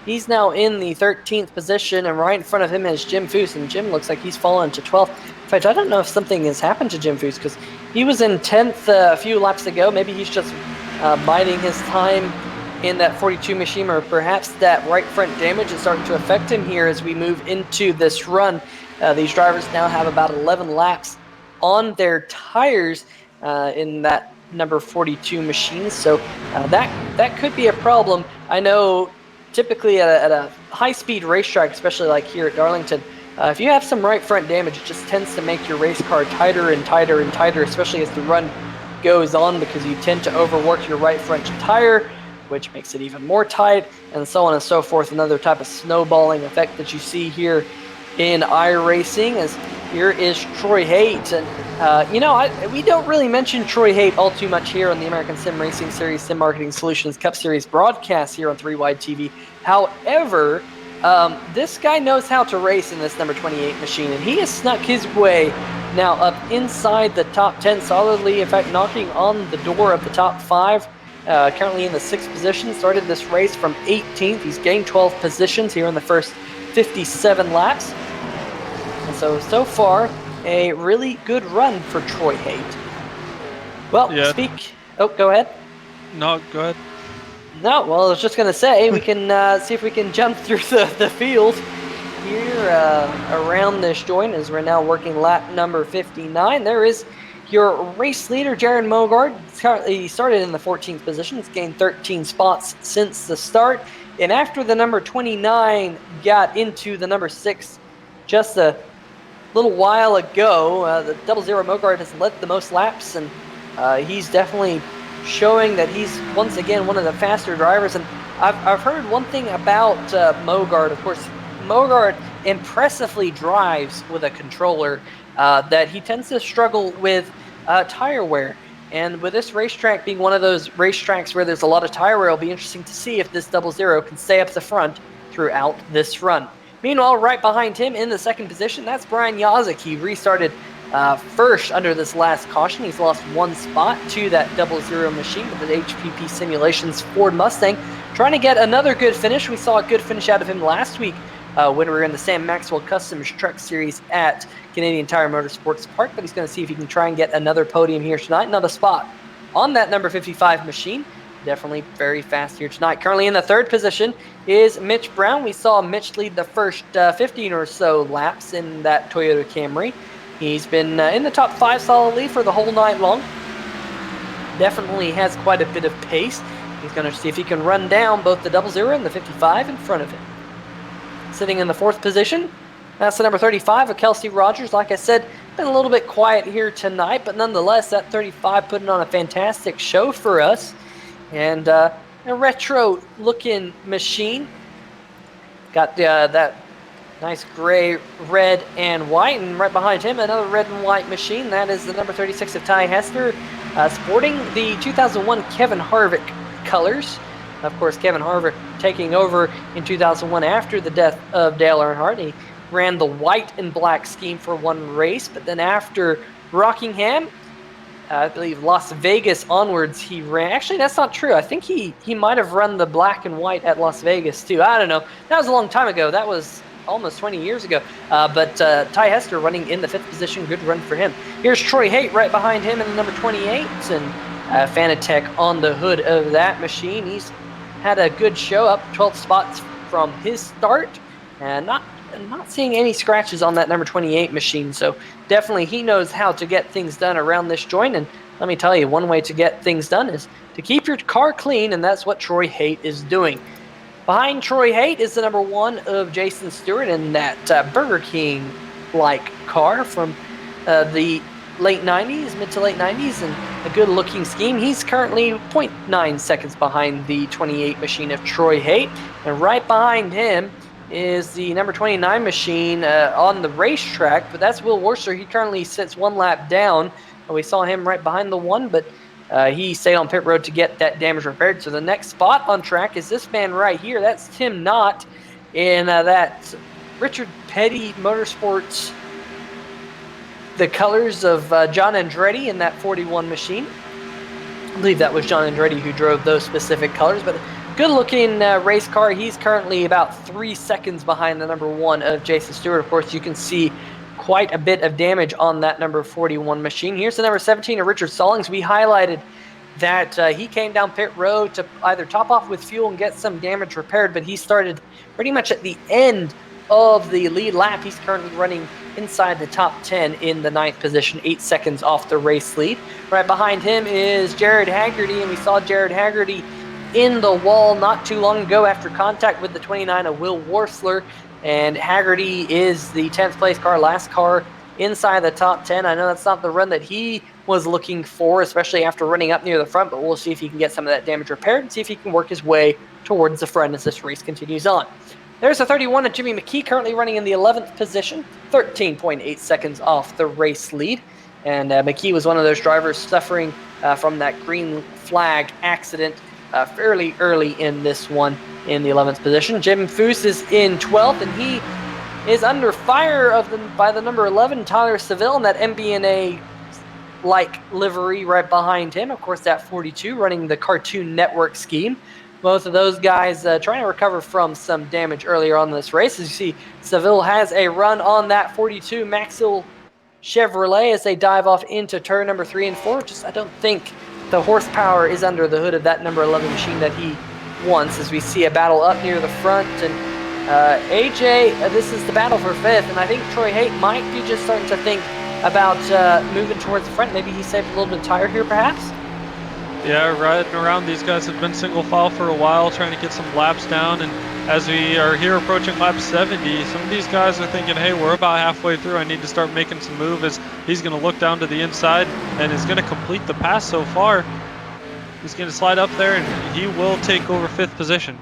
he's now in the 13th position, and right in front of him is Jim Foose, and Jim looks like he's fallen to 12th. In fact, I don't know if something has happened to Jim Foose, because he was in 10th a few laps ago. Maybe he's just biding his time in that 42 machine, or perhaps that right front damage is starting to affect him here as we move into this run. These drivers now have about 11 laps on their tires in that number 42 machine, so that could be a problem. I know typically at a high-speed racetrack, especially like here at Darlington, if you have some right front damage, it just tends to make your race car tighter and tighter and tighter, especially as the run goes on, because you tend to overwork your right front tire, which makes it even more tight, and so on and so forth. Another type of snowballing effect that you see here in iRacing. As here is Troy Haight, and we don't really mention Troy Haight all too much here on the American Sim Racing Series Sim Marketing Solutions Cup Series broadcast here on 3Wide TV. However, this guy knows how to race in this number 28 machine, and he has snuck his way now up inside the top 10 solidly, in fact knocking on the door of the top 5. Currently in the 6th position, started this race from 18th. He's gained 12 positions here in the first 57 laps. And so far, a really good run for Troy Haight. Well, yeah. Oh, go ahead. No, go ahead. No, well, I was just going to say, we can see if we can jump through the field here around this joint as we're now working lap number 59. There is your race leader, Jaron Mogard. He started in the 14th position. He's gained 13 spots since the start. And after the number 29 got into the number 6 just a little while ago, the 00 Mogard has led the most laps, and he's definitely showing that he's once again one of the faster drivers. And I've heard one thing about Mogard. Of course, Mogard impressively drives with a controller, that he tends to struggle with tire wear. And with this racetrack being one of those racetracks where there's a lot of tire wear, it'll be interesting to see if this 00 can stay up the front throughout this run. Meanwhile, right behind him in the second position, that's Brian Yazik. He restarted first under this last caution. He's lost one spot to that 00 machine with the HPP Simulations Ford Mustang. Trying to get another good finish. We saw a good finish out of him last week when we were in the Sam Maxwell Customs Truck Series at Canadian Tire Motorsports Park, but he's going to see if he can try and get another podium here tonight, another spot on that number 55 machine. Definitely very fast here tonight. Currently in the third position is Mitch Brown. We saw Mitch lead the first 15 or so laps in that Toyota Camry. He's been in the top 5 solidly for the whole night long. Definitely has quite a bit of pace. He's going to see if he can run down both the 00 and the 55 in front of him. Sitting in the fourth position, that's the number 35 of Kelsey Rogers. Like I said, been a little bit quiet here tonight, but nonetheless, that 35 putting on a fantastic show for us. And a retro-looking machine. Got that nice gray, red, and white. And right behind him, another red and white machine. That is the number 36 of Ty Hester, sporting the 2001 Kevin Harvick colors. Of course, Kevin Harvick taking over in 2001 after the death of Dale Earnhardt. He ran the white and black scheme for one race, but then after Rockingham, I believe Las Vegas onwards, he ran. Actually, that's not true. I think he might have run the black and white at Las Vegas too. I don't know. That was a long time ago. That was almost 20 years ago. But Ty Hester running in the 5th position. Good run for him. Here's Troy Haight right behind him in the number 28. And Fanatec on the hood of that machine. He's had a good show, up 12 spots from his start. And not seeing any scratches on that number 28 machine. So definitely he knows how to get things done around this joint. And let me tell you, one way to get things done is to keep your car clean, and that's what Troy Haight is doing. Behind Troy Haight is the number 1 of Jason Stewart in that Burger King-like car from the late 90s, mid to late 90s, and a good-looking scheme. He's currently 0.9 seconds behind the 28 machine of Troy Haight, and right behind him is the number 29 machine on the racetrack, but that's Will Worcester. He currently sits 1 lap down. We saw him right behind the 1, but he stayed on pit road to get that damage repaired. So the next spot on track is this man right here. That's Tim Knott in that Richard Petty Motorsports, the colors of John Andretti in that 41 machine. I believe that was John Andretti who drove those specific colors, but good-looking race car. He's currently about 3 seconds behind the number 1 of Jason Stewart. Of course, you can see quite a bit of damage on that number 41 machine. Here's the number 17 of Richard Stallings. We highlighted that he came down pit road to either top off with fuel and get some damage repaired, but he started pretty much at the end of the lead lap. He's currently running inside the top 10 in the 9th position, 8 seconds off the race lead. Right behind him is Jared Haggerty, and we saw Jared Haggerty in the wall not too long ago after contact with the 29 of Will Worsler. And Haggerty is the 10th place car, last car inside the top 10. I know that's not the run that he was looking for, especially after running up near the front, but we'll see if he can get some of that damage repaired and see if he can work his way towards the front as this race continues on. There's the 31 of Jimmy McKee, currently running in the 11th position, 13.8 seconds off the race lead. And McKee was one of those drivers suffering from that green flag accident fairly early in this one in the 11th position. Jim Foose is in 12th, and he is under fire by the number 11, Tyler Seville, in that MBNA-like livery right behind him. Of course, that 42 running the Cartoon Network scheme. Both of those guys trying to recover from some damage earlier on in this race. As you see, Seville has a run on that 42 Maxwell Chevrolet as they dive off into turn number 3 and 4. I don't think the horsepower is under the hood of that number 11 machine that he wants, as we see a battle up near the front. And AJ, this is the battle for 5th, and I think Troy Haight might be just starting to think about moving towards the front. Maybe he saved a little bit of tire here, perhaps? Yeah, riding around, these guys have been single file for a while, trying to get some laps down, and as we are here approaching lap 70, some of these guys are thinking, hey, we're about halfway through, I need to start making some move, as he's going to look down to the inside and is going to complete the pass so far. He's going to slide up there, and he will take over 5th position.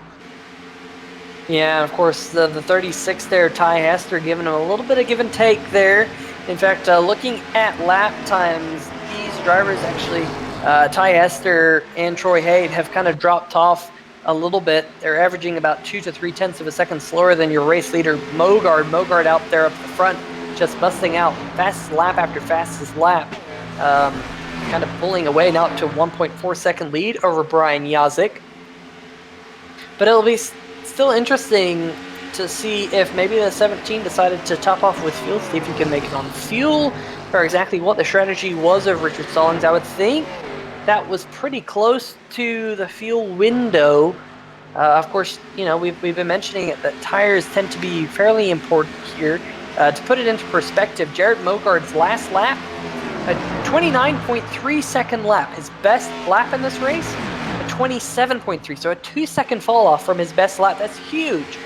Yeah, of course, the 36 there, Ty Hester, giving him a little bit of give and take there. In fact, looking at lap times, these drivers actually, Ty Hester and Troy Haight, have kind of dropped off a little bit. They're averaging about 2 to 3/10 of a second slower than your race leader, Mogard. Mogard out there up the front, just busting out fastest lap after fastest lap. Kind of pulling away now up to 1.4 second lead over Brian Yazik. But it'll be still interesting to see if maybe the 17 decided to top off with fuel, see if he can make it on fuel, or exactly what the strategy was of Richard Stallings. I would think that was pretty close to the fuel window. Of course, you know, we've been mentioning it, that tires tend to be fairly important here. To put it into perspective, Jared Mogard's last lap, a 29.3 second lap, his best lap in this race, a 27.3, so a 2-second fall off from his best lap. That's huge.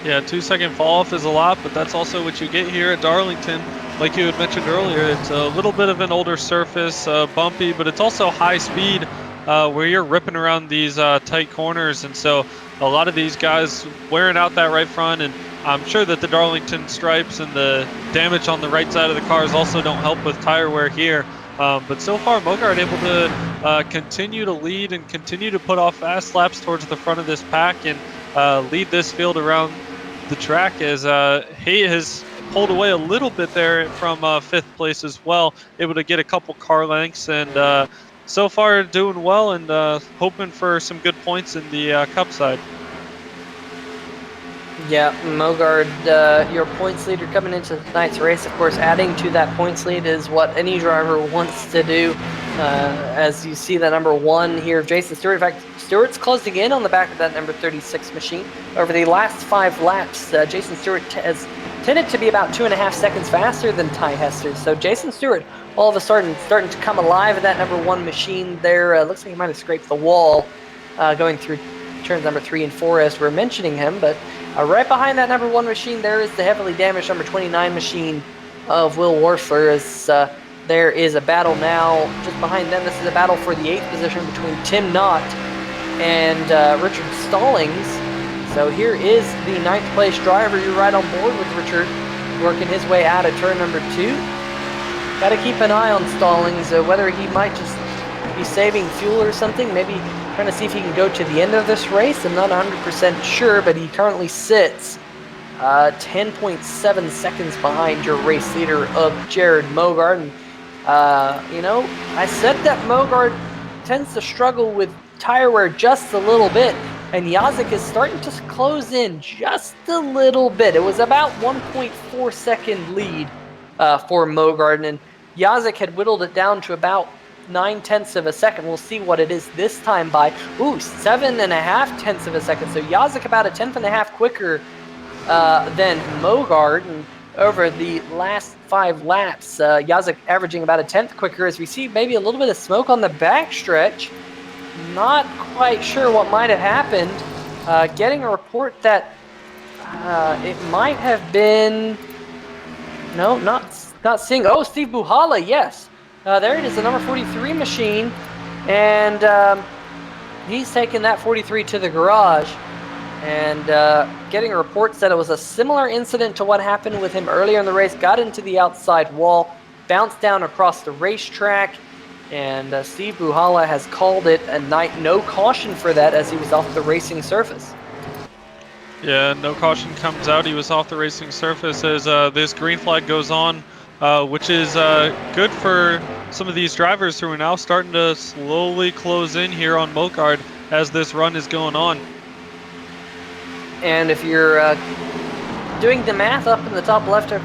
Yeah, 2-second fall off is a lot, but that's also what you get here at Darlington. Like you had mentioned earlier, it's a little bit of an older surface, bumpy, but it's also high speed where you're ripping around these tight corners. And so a lot of these guys wearing out that right front, and I'm sure that the Darlington stripes and the damage on the right side of the cars also don't help with tire wear here. But so far, Mogard able to continue to lead and continue to put off fast laps towards the front of this pack and lead this field around the track, as he has pulled away a little bit there from 5th place as well, able to get a couple car lengths, and so far doing well, and hoping for some good points in the Cup side. Yeah, Mogard, your points leader coming into tonight's race. Of course, adding to that points lead is what any driver wants to do. As you see the number 1 here, Jason Stewart. In fact, Stewart's closing in on the back of that number 36 machine. Over the last 5 laps, Jason Stewart has tended to be about 2.5 seconds faster than Ty Hester. So Jason Stewart, all of a sudden, starting to come alive at that number 1 machine there. Looks like he might have scraped the wall going through turns number 3 and 4 as we're mentioning him. But right behind that number 1 machine, there is the heavily damaged number 29 machine of Will Warfler, as there is a battle now just behind them. This is a battle for the 8th position between Tim Knott and Richard Stallings. So here is the 9th place driver. You're right on board with Richard, working his way out of turn number 2. Got to keep an eye on Stallings, whether he might just be saving fuel or something, maybe trying to see if he can go to the end of this race. I'm not 100% sure, but he currently sits 10.7 seconds behind your race leader of Jared Mogard. And, you know, I said that Mogard tends to struggle with tire wear just a little bit, and Yazik is starting to close in just a little bit. It was about 1.4 second lead for Mogard, and Yazik had whittled it down to about 9/10 of a second. We'll see what it is this time by 7.5 of a second. So Yazik about a 10.5 quicker than Mogard, and over the last 5 laps, Yazik averaging about a 10th quicker, as we see maybe a little bit of smoke on the backstretch. Not quite sure what might have happened. Getting a report that it might have been... No, not seeing... Oh, Steve Buhala, yes. There it is, the number 43 machine. And he's taking that 43 to the garage. And getting reports that it was a similar incident to what happened with him earlier in the race. Got into the outside wall, bounced down across the racetrack, and Steve Buhala has called it a night no caution for that, as he was off the racing surface. Yeah, no caution comes out. He was off the racing surface as this green flag goes on, which is good for some of these drivers who are now starting to slowly close in here on Mogard as this run is going on. And if you're doing the math up in the top left of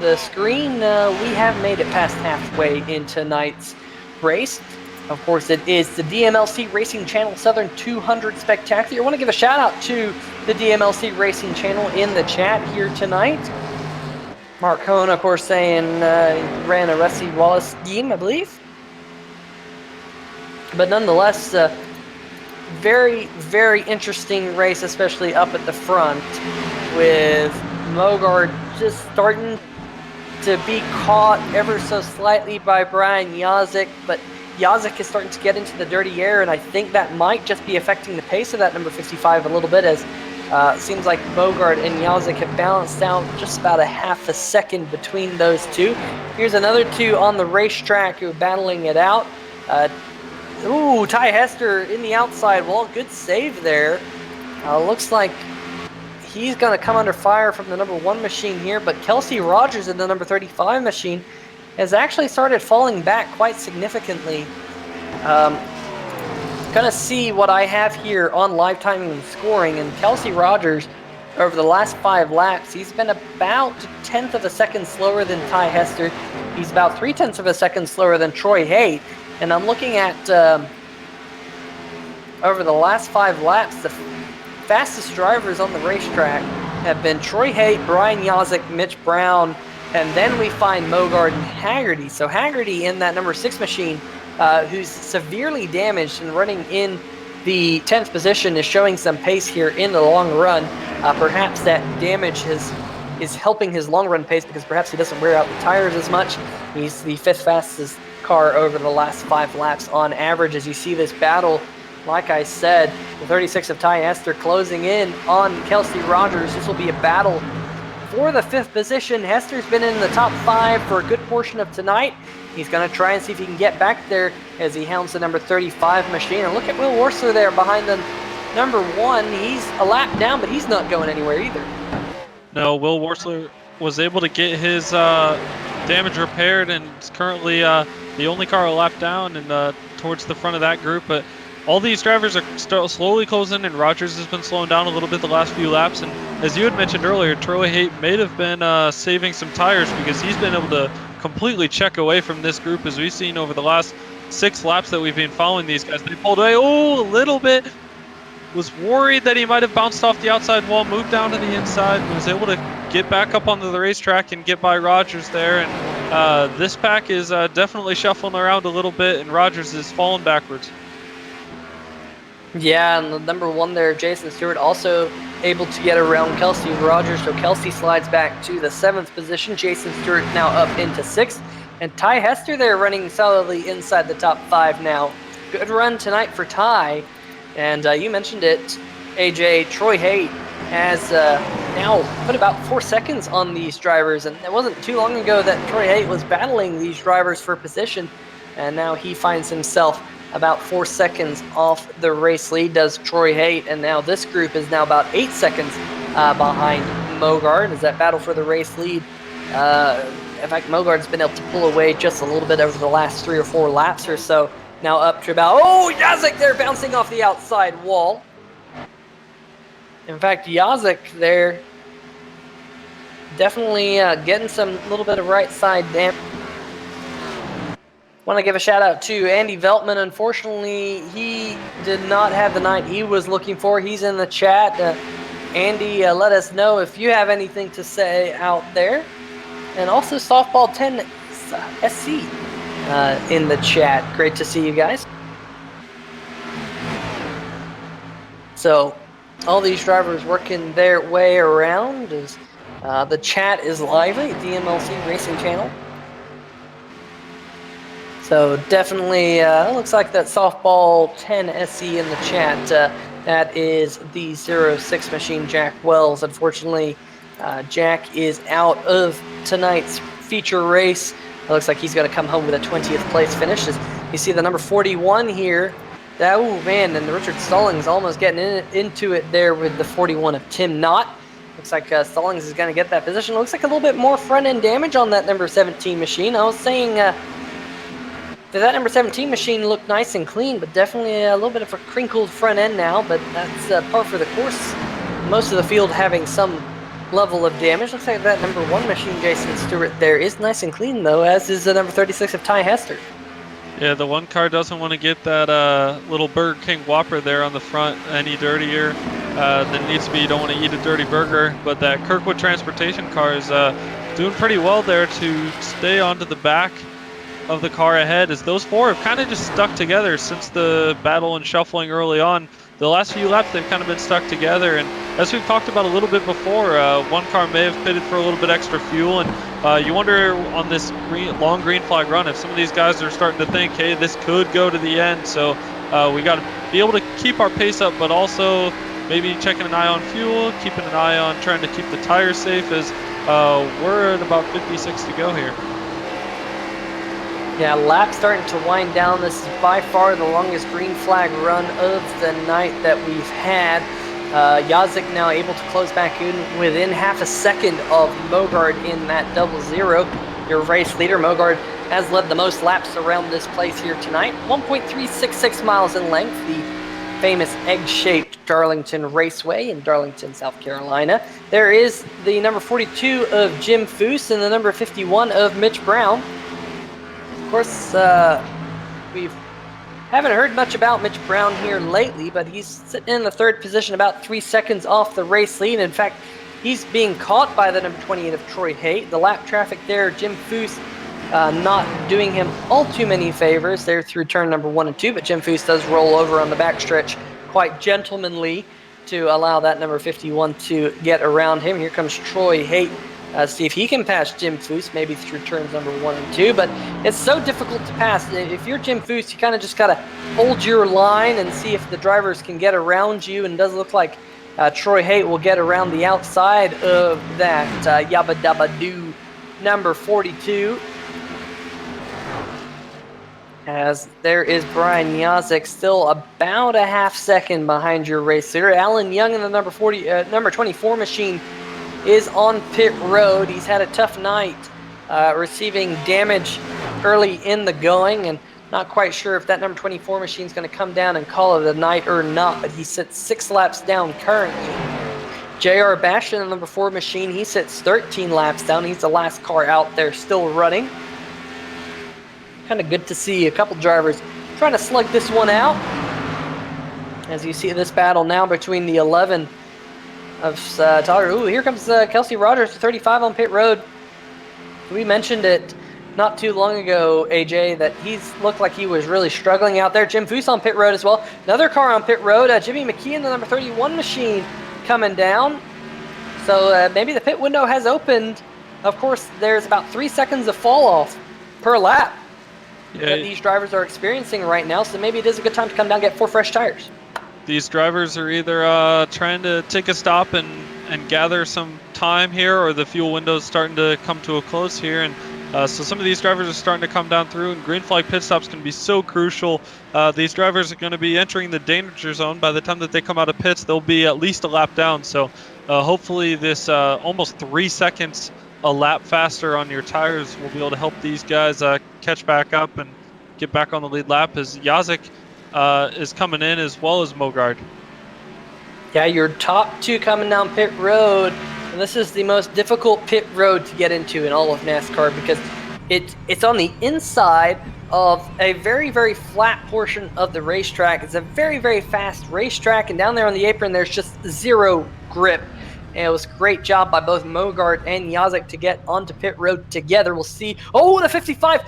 the screen, we have made it past halfway in tonight's race. Of course, it is the DMLC Racing Channel Southern 200 Spectacular. I want to give a shout out to the DMLC Racing Channel in the chat here tonight. Mark Cohn, of course, saying he ran a Rusty Wallace scheme, I believe. But nonetheless, very, very interesting race, especially up at the front, with Mogard just starting to be caught ever so slightly by Brian Yazik, but Yazik is starting to get into the dirty air, and I think that might just be affecting the pace of that number 55 a little bit, as it seems like Mogard and Yazik have balanced out just about a half a second between those two. Here's another two on the racetrack who are battling it out. Ooh, Ty Hester in the outside wall. Good save there. Looks like he's going to come under fire from the number 1 machine here, but Kelsey Rogers in the number 35 machine has actually started falling back quite significantly. Gonna see what I have here on live timing and scoring, and Kelsey Rogers, over the last 5 laps, he's been about 1/10 of a second slower than Ty Hester. He's about 3/10 of a second slower than Troy Haight, and I'm looking at over the last 5 laps, the fastest drivers on the racetrack have been Troy Haight, Brian Yazik, Mitch Brown, and then we find Mogard and Haggerty. So Haggerty in that number 6 machine, who's severely damaged and running in the 10th position, is showing some pace here in the long run. Perhaps that damage is helping his long run pace because perhaps he doesn't wear out the tires as much. He's the 5th fastest car over the last 5 laps on average. As you see this battle, like I said, the 36 of Ty Hester closing in on Kelsey Rogers. This will be a battle for the 5th position. Hester's been in the top 5 for a good portion of tonight. He's going to try and see if he can get back there as he hounds the number 35 machine. And look at Will Worsler there behind the number 1. He's a lap down, but he's not going anywhere either. No, Will Worsler was able to get his damage repaired and is currently the only car a lap down and towards the front of that group. But all these drivers are slowly closing, and Rogers has been slowing down a little bit the last few laps. And as you had mentioned earlier, Troy Haight may have been saving some tires because he's been able to completely check away from this group. As we've seen over the last 6 laps that we've been following these guys, they pulled away a little bit. Was worried that he might have bounced off the outside wall, moved down to the inside, and was able to get back up onto the racetrack and get by Rogers there. And this pack is definitely shuffling around a little bit, and Rogers is falling backwards. Yeah, and the number 1 there, Jason Stewart, also able to get around Kelsey Rogers. So Kelsey slides back to the 7th position. Jason Stewart now up into 6th. And Ty Hester there running solidly inside the top 5 now. Good run tonight for Ty. And you mentioned it, AJ, Troy Haight has now put about 4 seconds on these drivers. And it wasn't too long ago that Troy Haight was battling these drivers for position. And now he finds himself about 4 seconds off the race lead, does Troy Haight, and now this group is now about 8 seconds behind Mogard as that battle for the race lead. In fact, Mogard's been able to pull away just a little bit over the last 3 or 4 laps or so. Now up to about, Yazik there bouncing off the outside wall. In fact, Yazik there definitely getting some little bit of right side damage. Want to give a shout out to Andy Veltman. Unfortunately, he did not have the night he was looking for. He's in the chat. Andy, let us know if you have anything to say out there. And also Softball 10 SC in the chat. Great to see you guys. So all these drivers working their way around. As the chat is lively, DMLC Racing Channel. So definitely looks like that Softball 10 SC in the chat. That is the 06 machine, Jack Wells. Unfortunately, Jack is out of tonight's feature race. It looks like he's going to come home with a 20th place finish. As you see the number 41 here. And the Richard Stallings almost getting into it there with the 41 of Tim Knott. Looks like Stallings is going to get that position. Looks like a little bit more front-end damage on that number 17 machine. I was saying that number 17 machine looked nice and clean, but definitely a little bit of a crinkled front end now, but that's par for the course. Most of the field having some level of damage. Looks like that number 1 machine, Jason Stewart, there is nice and clean, though, as is the number 36 of Ty Hester. Yeah, the 1 car doesn't want to get that little Burger King Whopper there on the front any dirtier than it needs to be. You don't want to eat a dirty burger, but that Kirkwood Transportation car is doing pretty well there to stay onto the back of the car ahead, as those 4 have kind of just stuck together since the battle and shuffling early on. The last few laps they've kind of been stuck together, and as we've talked about a little bit before, 1 car may have pitted for a little bit extra fuel, and you wonder on this long green flag run if some of these guys are starting to think, hey, this could go to the end. So we got to be able to keep our pace up, but also maybe checking an eye on fuel, keeping an eye on trying to keep the tires safe, as we're at about 56 to go here. Yeah, lap starting to wind down. This is by far the longest green flag run of the night that we've had. Yazik now able to close back in within half a second of Mogard in that double zero. Your race leader, Mogard, has led the most laps around this place here tonight. 1.366 miles in length, the famous egg-shaped Darlington Raceway in Darlington, South Carolina. There is the number 42 of Jim Foose and the number 51 of Mitch Brown. Of course, we haven't heard much about Mitch Brown here lately, but he's sitting in the third position, about 3 seconds off the race lead. In fact, he's being caught by the number 28 of Troy Haight. The lap traffic there, Jim Foose not doing him all too many favors there through turn number 1 and 2, but Jim Foose does roll over on the backstretch quite gentlemanly to allow that number 51 to get around him. Here comes Troy Haight. See if he can pass Jim Foose, maybe through turns number 1 and 2, but it's so difficult to pass. If you're Jim Foose, you kind of just got to hold your line and see if the drivers can get around you, and it does look like Troy Haight will get around the outside of that Yabba Dabba Doo number 42. As there is Brian Yazik still about a half second behind your race leader. Alan Young in the number 24 machine is on pit road. He's had a tough night receiving damage early in the going, and not quite sure if that number 24 machine is going to come down and call it a night or not, but he sits 6 laps down currently. JR Bastion, the number 4 machine, he sits 13 laps down. He's the last car out there still running. Kind of good to see a couple drivers trying to slug this one out. As you see this battle now between the 11 of Tyler. Ooh, here comes Kelsey Rogers, 35 on pit road. We mentioned it not too long ago, AJ, that he's looked like he was really struggling out there. Jim Foose on pit road as well. Another car on pit road. Jimmy McKeon, the number 31 machine, coming down. So maybe the pit window has opened. Of course, there's about 3 seconds of fall off per lap that these drivers are experiencing right now. So maybe it is a good time to come down and get 4 fresh tires. These drivers are either trying to take a stop and gather some time here, or the fuel window is starting to come to a close here. And so some of these drivers are starting to come down through, and green flag pit stops can be so crucial. These drivers are going to be entering the danger zone. By the time that they come out of pits, they'll be at least a lap down. So hopefully this almost 3 seconds a lap faster on your tires will be able to help these guys catch back up and get back on the lead lap, as Yazik is coming in, as well as Mogard. Yeah, your top 2 coming down pit road, and this is the most difficult pit road to get into in all of NASCAR because it's on the inside of a very, very flat portion of the racetrack. It's a very, very fast racetrack, and down there on the apron there's just zero grip. And it was a great job by both Mogard and Yazik to get onto pit road together. We'll see. Oh, the 55!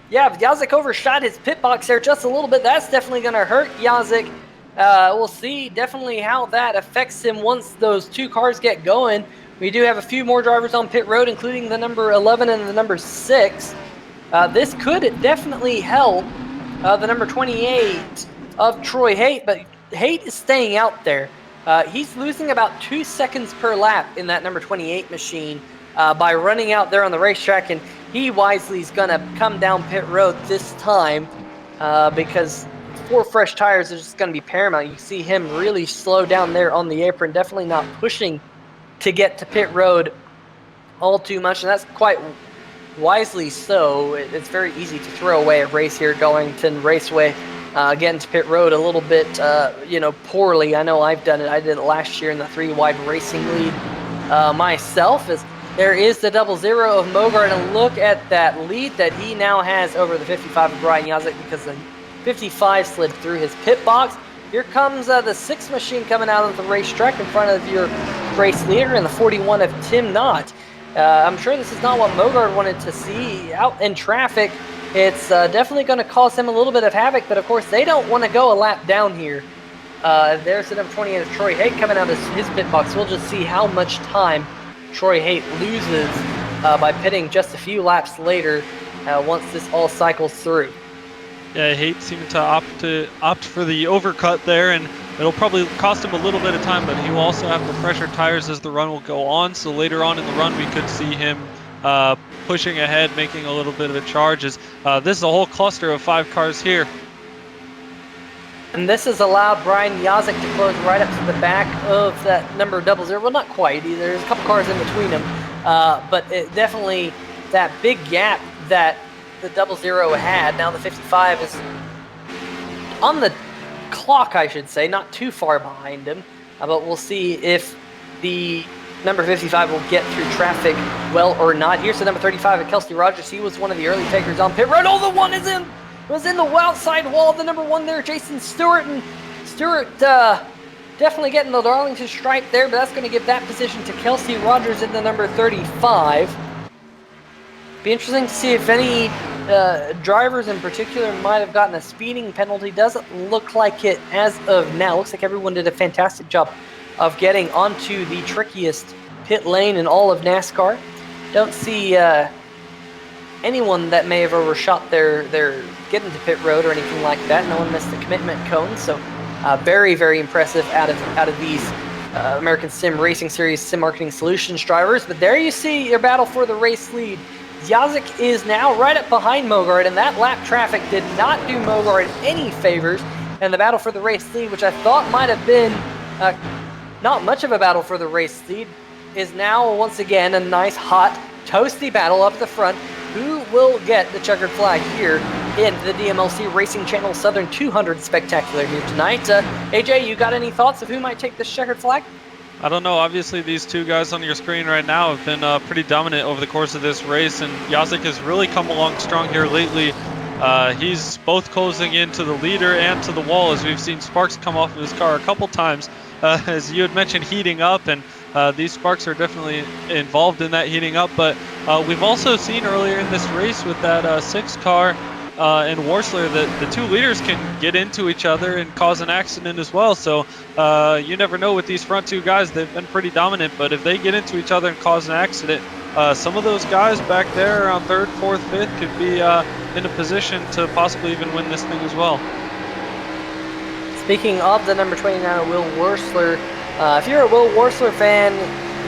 Yeah, Yazik overshot his pit box there just a little bit. That's definitely going to hurt Yazik. We'll see definitely how that affects him once those 2 cars get going. We do have a few more drivers on pit road, including the number 11 and the number 6. This could definitely help the number 28 of Troy Haight, but Haight is staying out there. He's losing about 2 seconds per lap in that number 28 machine by running out there on the racetrack, and he wisely is going to come down pit road this time because 4 fresh tires is just going to be paramount. You see him really slow down there on the apron, definitely not pushing to get to pit road all too much, and that's quite wisely so. It's very easy to throw away a race here at Darlington Raceway. Getting to pit road a little bit, poorly. I know I've done it. I did it last year in the 3-wide racing lead myself. As there is the double zero of Mogard, and look at that lead that he now has over the 55 of Brian Yazik because the 55 slid through his pit box. Here comes the 6 machine coming out of the racetrack in front of your race leader and the 41 of Tim Knott. I'm sure this is not what Mogard wanted to see out in traffic. It's definitely going to cause him a little bit of havoc, but of course they don't want to go a lap down here. There's the number 28 of Troy Haight coming out of his pit box. We'll just see how much time Troy Haight loses by pitting just a few laps later once this all cycles through. Yeah, Haight seemed to opt for the overcut there, and it'll probably cost him a little bit of time, but he will also have the fresher tires as the run will go on. So later on in the run, we could see him pushing ahead, making a little bit of a charge. As this is a whole cluster of 5 cars here. And this has allowed Brian Yazik to close right up to the back of that number 00. Well, not quite. There's a couple cars in between them. But it definitely, that big gap that the 00 had, now the 55 is on the clock, I should say, not too far behind him. But we'll see if the number 55 will get through traffic well or not. Here's the number 35 at Kelsey Rogers. He was one of the early takers on pit road. Oh, the one is in! Was in the outside wall of the number 1 there, Jason Stewart. And Stewart definitely getting the Darlington stripe there, but that's going to give that position to Kelsey Rogers in the number 35. Be interesting to see if any drivers in particular might have gotten a speeding penalty. Doesn't look like it as of now. Looks like everyone did a fantastic job of getting onto the trickiest pit lane in all of NASCAR. Don't see anyone that may have overshot their getting to pit road or anything like that. No one missed the commitment cone, so very, very impressive out of these American Sim Racing Series Sim Marketing Solutions drivers. But there you see your battle for the race lead. Yazik is now right up behind Mogard, and that lap traffic did not do Mogard any favors. And the battle for the race lead, which I thought might have been not much of a battle for the race lead, is now once again a nice, hot, toasty battle up the front. Who will get the checkered flag here in the DMLC Racing Channel Southern 200 Spectacular here tonight? AJ, you got any thoughts of who might take this checkered flag? I don't know. Obviously, these two guys on your screen right now have been pretty dominant over the course of this race, and Yazik has really come along strong here lately. He's both closing into the leader and to the wall, as we've seen sparks come off of his car a couple times, as you had mentioned, heating up, and these sparks are definitely involved in that heating up. But we've also seen earlier in this race with that 6 car and Warsler that the two leaders can get into each other and cause an accident as well. So you never know with these front 2 guys. They've been pretty dominant, but if they get into each other and cause an accident, some of those guys back there around 3rd, 4th, 5th could be in a position to possibly even win this thing as well. Speaking of the number 29, Will Warsler, if you're a Will Warsler fan,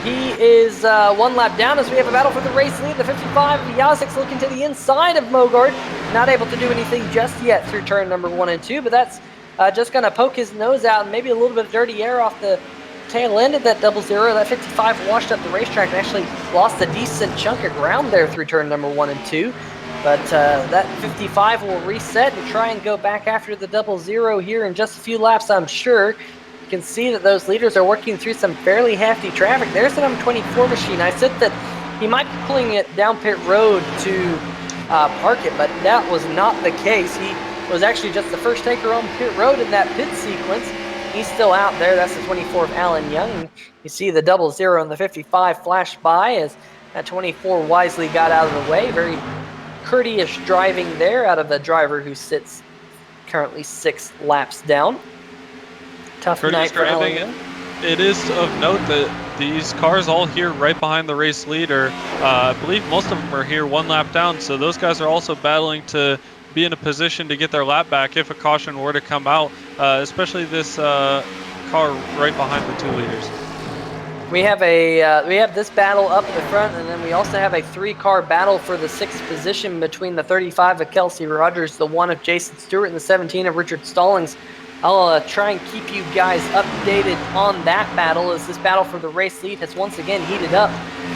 he is 1 lap down as we have a battle for the race lead. The 55, Yazik's looking to the inside of Mogard, not able to do anything just yet through turn number 1 and 2, but that's just going to poke his nose out and maybe a little bit of dirty air off the tail end of that 00. That 55 washed up the racetrack and actually lost a decent chunk of ground there through turn number 1 and 2. But that 55 will reset and try and go back after the 00 here in just a few laps, I'm sure. You can see that those leaders are working through some fairly hefty traffic. There's the number 24 machine. I said that he might be pulling it down pit road to park it, but that was not the case. He was actually just the first taker on pit road in that pit sequence. He's still out there. That's the 24 of Alan Young. You see the 00 and the 55 flash by as that 24 wisely got out of the way. Very courteous driving there out of the driver who sits currently 6 laps down. Tough night for Alan Young. It is of note that these cars all here right behind the race leader, I believe most of them are here 1 lap down, so those guys are also battling to be in a position to get their lap back if a caution were to come out, especially this car right behind the 2 leaders. We have this battle up at the front, and then we also have a 3-car battle for the 6th position between the 35 of Kelsey Rogers, the 1 of Jason Stewart, and the 17 of Richard Stallings. I'll try and keep you guys updated on that battle, as this battle for the race lead has once again heated up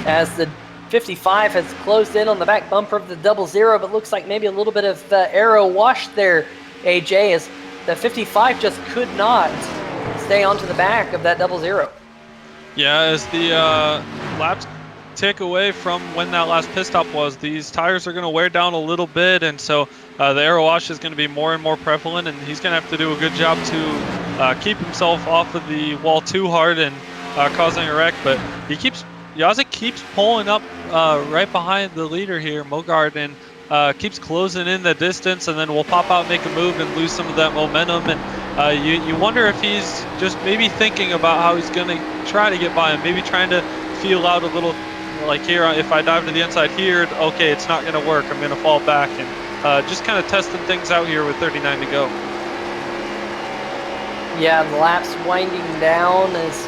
as the 55 has closed in on the back bumper of the 00, but looks like maybe a little bit of aero wash there, AJ, as the 55 just could not stay onto the back of that 00. Yeah, as the laps tick away from when that last pit stop was, these tires are going to wear down a little bit, and so the aero wash is going to be more and more prevalent, and he's going to have to do a good job to keep himself off of the wall too hard and causing a wreck. But Yazik keeps pulling up right behind the leader here, Mogard, and keeps closing in the distance, and then will pop out, make a move, and lose some of that momentum. And you wonder if he's just maybe thinking about how he's going to try to get by him, maybe trying to feel out a little, like here, if I dive to the inside here, okay, it's not going to work, I'm going to fall back, and just kind of testing things out here with 39 to go. Yeah, the laps winding down as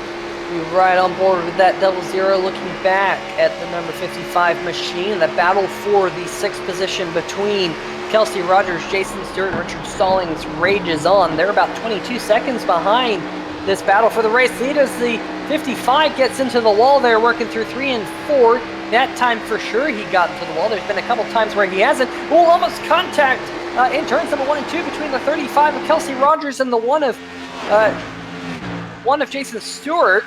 We're right on board with that 00. Looking back at the number 55 machine, the battle for the 6th position between Kelsey Rogers, Jason Stewart, and Richard Stallings rages on. They're about 22 seconds behind this battle for the race lead as the 55 gets into the wall there, working through 3 and 4. That time for sure he got into the wall. There's been a couple times where he hasn't. Will almost contact in turns number 1 and 2 between the 35 of Kelsey Rogers and the one of Jason Stewart.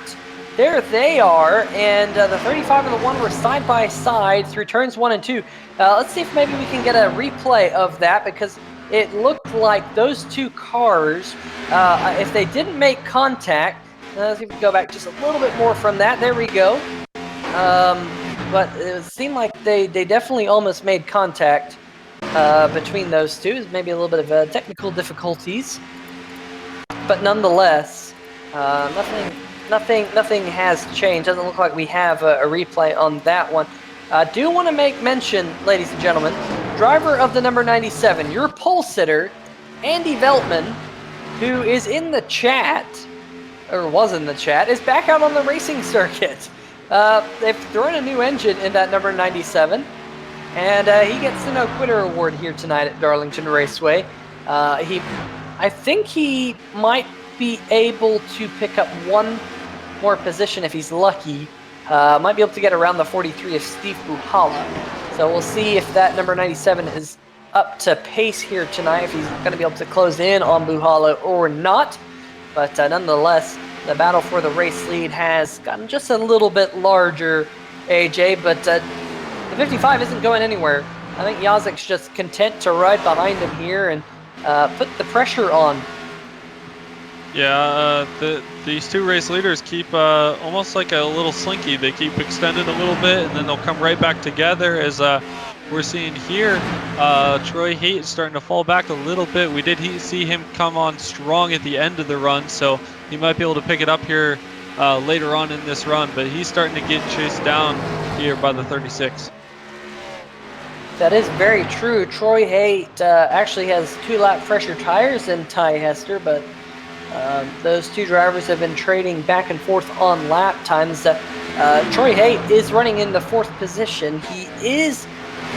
There they are, and the 35 and the 1 were side by side through turns 1 and 2. Let's see if maybe we can get a replay of that, because it looked like those two cars, if they didn't make contact, let's see if we can go back just a little bit more from that. There we go. But it seemed like they definitely almost made contact between those two. Maybe a little bit of technical difficulties, but nonetheless, nothing has changed. Doesn't look like we have a replay on that one. I do want to make mention, ladies and gentlemen, driver of the number 97, your pole sitter, Andy Veltman, who is in the chat, or was in the chat, is back out on the racing circuit. They've thrown a new engine in that number 97, and he gets the No Quitter Award here tonight at Darlington Raceway. I think he might be able to pick up one more position if he's lucky. Might be able to get around the 43 of Steve Buhala. So we'll see if that number 97 is up to pace here tonight, if he's going to be able to close in on Buhala or not. But nonetheless, the battle for the race lead has gotten just a little bit larger, AJ, but the 55 isn't going anywhere. I think Yazik's just content to ride behind him here and put the pressure on. Yeah, these two race leaders keep almost like a little slinky. They keep extending a little bit, and then they'll come right back together. As we're seeing here, Troy Haight is starting to fall back a little bit. We did see him come on strong at the end of the run, so he might be able to pick it up here later on in this run, but he's starting to get chased down here by the 36. That is very true. Troy Haight actually has 2-lap fresher tires than Ty Hester, but those two drivers have been trading back and forth on lap times. Troy Haight is running in the 4th position. He is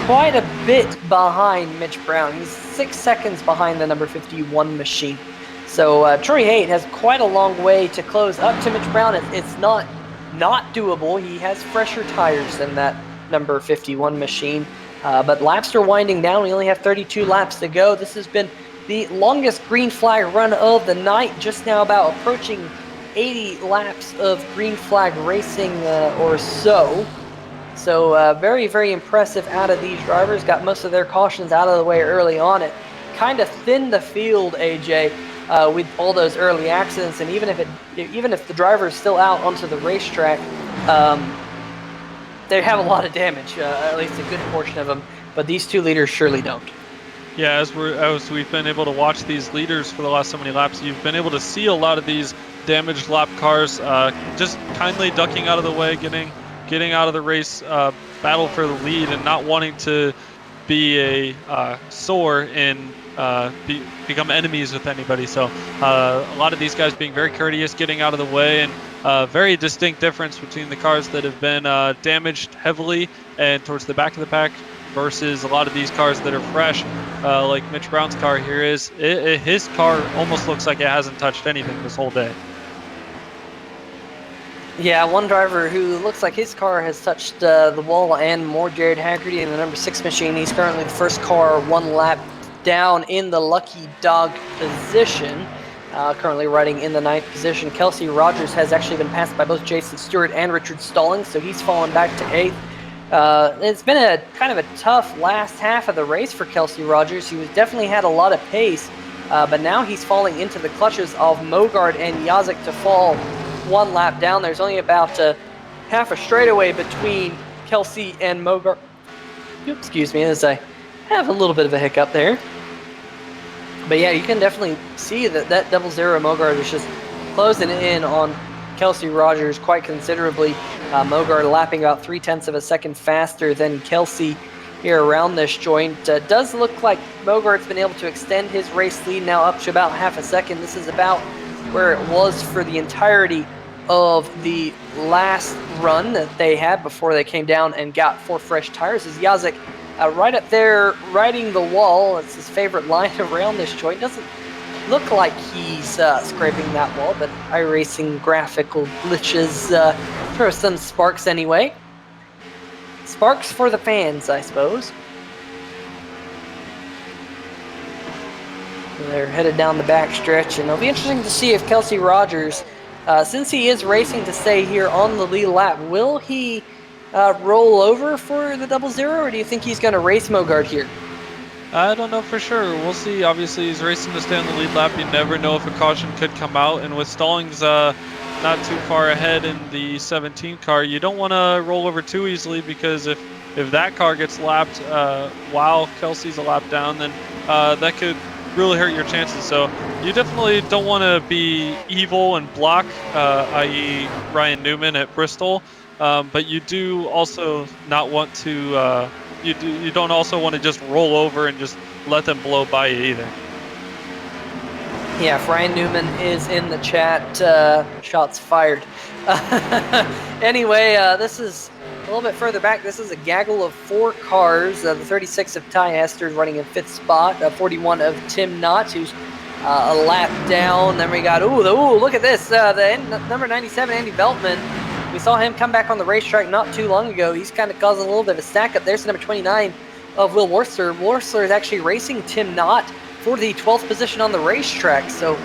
quite a bit behind Mitch Brown. He's 6 seconds behind the number 51 machine. So Troy Haight has quite a long way to close up to Mitch Brown. It's not doable. He has fresher tires than that number 51 machine. But laps are winding down. We only have 32 laps to go. This has been the longest green flag run of the night, just now about approaching 80 laps of green flag racing or so. So very, very impressive out of these drivers. Got most of their cautions out of the way early on. It kind of thinned the field, AJ, with all those early accidents. And even if the driver is still out onto the racetrack, they have a lot of damage, at least a good portion of them. But these two leaders surely don't. Yeah, as we've been able to watch these leaders for the last so many laps, you've been able to see a lot of these damaged lap cars just kindly ducking out of the way, getting out of the race, battle for the lead, and not wanting to be a sore and become enemies with anybody. So a lot of these guys being very courteous, getting out of the way, and very distinct difference between the cars that have been damaged heavily and towards the back of the pack versus a lot of these cars that are fresh, like Mitch Brown's car here is. His car almost looks like it hasn't touched anything this whole day. Yeah, one driver who looks like his car has touched the wall and more, Jared Haggerty in the number 6 machine. He's currently the first car 1 lap down in the lucky dog position, currently riding in the 9th position. Kelsey Rogers has actually been passed by both Jason Stewart and Richard Stallings, so he's fallen back to 8th. It's been a kind of a tough last half of the race for Kelsey Rogers. He definitely had a lot of pace, but now he's falling into the clutches of Mogard and Yazik to fall 1 lap down. There's only about half a straightaway between Kelsey and Mogard. Excuse me, as I have a little bit of a hiccup there. But yeah, you can definitely see that 00 Mogard is just closing in on Kelsey Rogers quite considerably. Mogard lapping about 0.3 of a second faster than Kelsey here around this joint. Does look like Mogard's been able to extend his race lead now up to about half a second. This is about where it was for the entirety of the last run that they had before they came down and got 4 fresh tires is Yazik right up there riding the wall. It's his favorite line around this joint. Doesn't look like he's scraping that wall, but iRacing graphical glitches throw some sparks anyway. Sparks for the fans, I suppose. They're headed down the back stretch, and it'll be interesting to see if Kelsey Rogers, since he is racing to stay here on the lead lap, will he roll over for the 0-0, or do you think he's going to race Mogard here? I don't know for sure. We'll see. Obviously, he's racing to stay on the lead lap. You never know if a caution could come out, and with Stallings not too far ahead in the 17 car, you don't want to roll over too easily, because if that car gets lapped while Kelsey's a lap down, then that could really hurt your chances. So you definitely don't want to be evil and block, i.e. Ryan Newman at Bristol, but you do also not want to you don't also want to just roll over and just let them blow by you either. Yeah, if Ryan Newman is in the chat, shots fired. Anyway, this is a little bit further back. This is a gaggle of 4 cars. The 36 of Ty Esther running in 5th spot. 41 of Tim Knott, who's a lap down. Then we got, look at this. Number 97, Andy Beltman. We saw him come back on the racetrack not too long ago. He's kind of causing a little bit of a stack up. There's number 29 of Will Worsler. Worsler is actually racing Tim Knott for the 12th position on the racetrack. So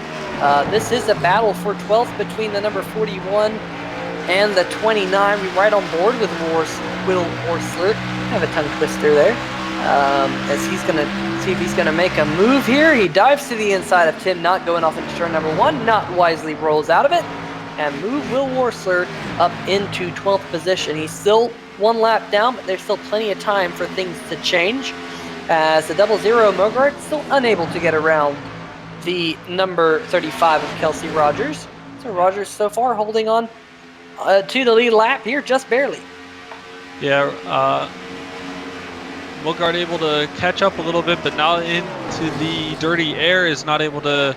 this is a battle for 12th between the number 41 and the 29. We right on board with Will Worsler. Have a tongue twister there. As he's going to see if he's going to make a move here. He dives to the inside of Tim Knott going off into turn number 1. Knott wisely rolls out of it and move Will Worsler up into 12th position. He's still 1 lap down, but there's still plenty of time for things to change, as the 0-0 Mogart still unable to get around the number 35 of Kelsey Rogers. So Rogers so far holding on to the lead lap here, just barely. Yeah, Mogart able to catch up a little bit, but now into the dirty air is not able to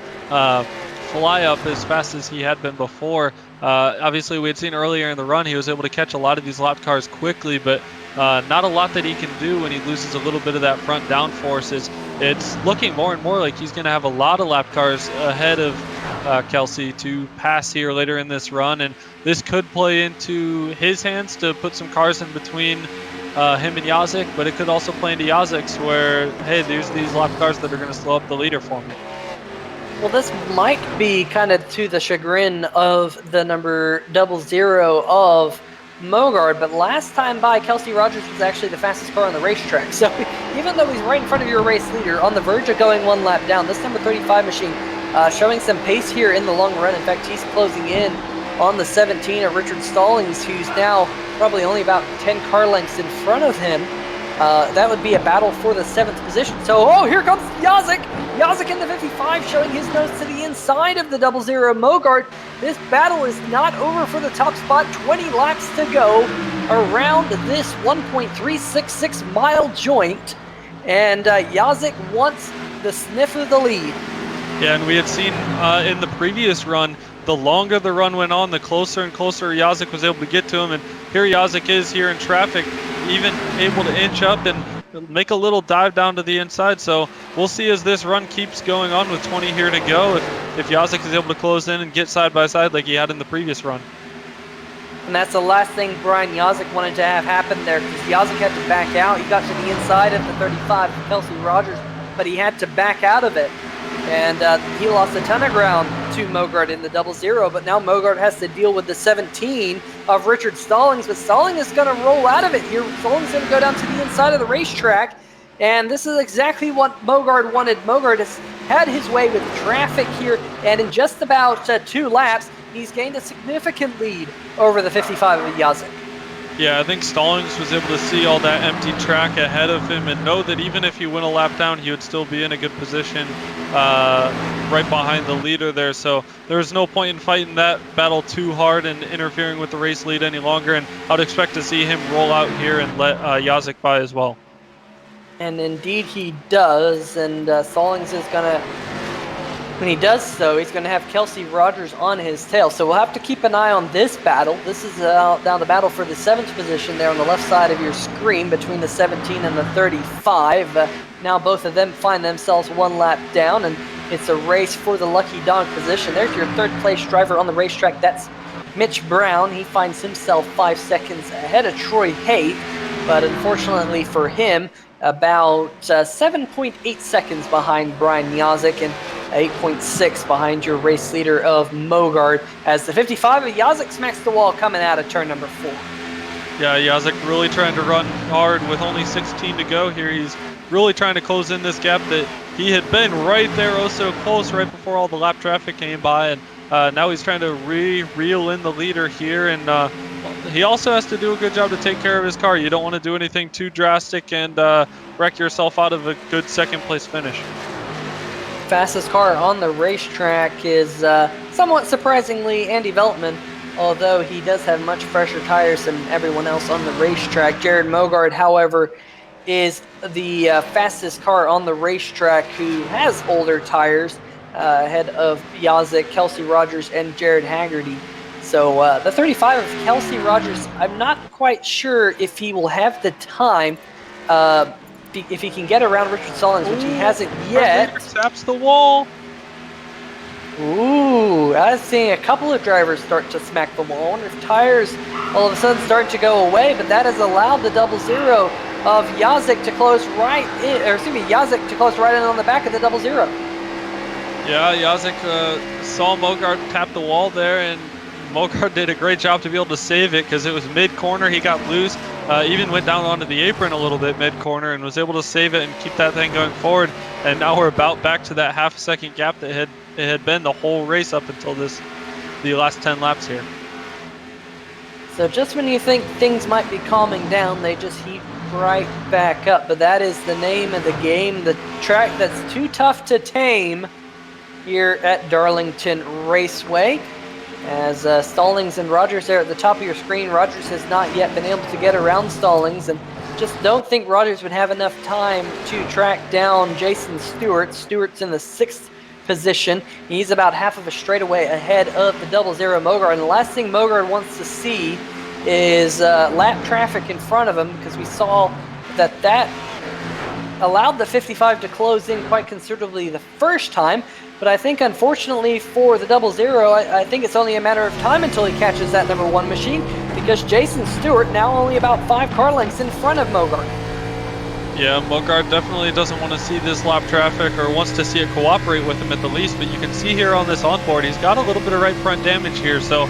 fly up as fast as he had been before. Obviously, we had seen earlier in the run he was able to catch a lot of these lap cars quickly, but not a lot that he can do when he loses a little bit of that front downforce. It's looking more and more like he's going to have a lot of lap cars ahead of Kelsey to pass here later in this run, and this could play into his hands to put some cars in between him and Yazik, but it could also play into Yazik's, where, hey, there's these lap cars that are going to slow up the leader for me. Well, this might be kind of to the chagrin of the number 0-0 of Mogard, but last time by, Kelsey Rogers was actually the fastest car on the racetrack. So even though he's right in front of your race leader, on the verge of going 1 lap down, this number 35 machine showing some pace here in the long run. In fact, he's closing in on the 17 of Richard Stallings, who's now probably only about 10 car lengths in front of him. That would be a battle for the 7th position. So, here comes Yazik. Yazik in the 55 showing his nose to the inside of the 0-0 Mogart. This battle is not over for the top spot. 20 laps to go around this 1.366 mile joint. And Yazik wants the sniff of the lead. Yeah, and we had seen in the previous run, the longer the run went on, the closer and closer Yazik was able to get to him. And here Yazik is here in traffic, even able to inch up and make a little dive down to the inside. So we'll see as this run keeps going on with 20 here to go, if Yazik is able to close in and get side by side like he had in the previous run. And that's the last thing Brian Yazik wanted to have happen there, because Yazik had to back out. He got to the inside of the 35 of Kelsey Rogers, but he had to back out of it. And he lost a ton of ground to Mogart in the 0-0, but now Mogart has to deal with the 17 of Richard Stallings, but Stallings is going to roll out of it here. Stallings is going to go down to the inside of the racetrack, and this is exactly what Mogart wanted. Mogart has had his way with traffic here, and in just about 2 laps, he's gained a significant lead over the 55 of Yazik. Yeah, I think Stallings was able to see all that empty track ahead of him and know that even if he went a lap down, he would still be in a good position right behind the leader there. So there was no point in fighting that battle too hard and interfering with the race lead any longer. And I'd expect to see him roll out here and let Yazik by as well. And indeed he does. And Stallings is going to When he does so, he's going to have Kelsey Rogers on his tail. So we'll have to keep an eye on this battle. This is now the battle for the 7th position there on the left side of your screen between the 17 and the 35. Now both of them find themselves 1 lap down, and it's a race for the lucky dog position. There's your 3rd place driver on the racetrack. That's Mitch Brown. He finds himself 5 seconds ahead of Troy Haight, but unfortunately for him, about 7.8 seconds behind Brian Yazik and 8.6 behind your race leader of Mogard, as the 55 of Yazik smacks the wall coming out of turn number 4. Yeah, Yazik really trying to run hard with only 16 to go here. He's really trying to close in this gap that he had been right there, oh so close, right before all the lap traffic came by, and now he's trying to reel in the leader here, and he also has to do a good job to take care of his car. You don't want to do anything too drastic and wreck yourself out of a good 2nd place finish. Fastest car on the racetrack is somewhat surprisingly Andy Veltman, although he does have much fresher tires than everyone else on the racetrack. Jared Mogard, however, is the fastest car on the racetrack who has older tires, ahead of Yazik, Kelsey Rogers, and Jared Haggerty. So the 35 of Kelsey Rogers, I'm not quite sure if he will have the time, if he can get around Richard Stallings, which he hasn't yet. Taps the wall. Ooh, I've seen a couple of drivers start to smack the wall. I wonder if tires all of a sudden start to go away, but that has allowed the 00 of Yazik to close right in, or excuse me, Yazik to close right in on the back of the 00. Yeah, Yazik saw Mogard tap the wall there, and Mogard did a great job to be able to save it because it was mid-corner. He got loose, even went down onto the apron a little bit mid-corner and was able to save it and keep that thing going forward. And now we're about back to that half-second gap that it had been the whole race up until the last 10 laps here. So just when you think things might be calming down, they just heat right back up. But that is the name of the game, the track that's too tough to tame here at Darlington Raceway. As Stallings and Rogers there at the top of your screen. Rogers has not yet been able to get around Stallings, and just don't think Rogers would have enough time to track down Jason Stewart. Stewart's in the 6th position. He's about half of a straightaway ahead of the 00 Mogard, and the last thing Mogard wants to see is lap traffic in front of him, because we saw that allowed the 55 to close in quite considerably the first time. But I think, unfortunately for the 00, I think it's only a matter of time until he catches that number 1 machine, because Jason Stewart now only about 5 car lengths in front of Mogard. Yeah, Mogard definitely doesn't want to see this lap traffic, or wants to see it cooperate with him at the least, but you can see here on this onboard, he's got a little bit of right front damage here, so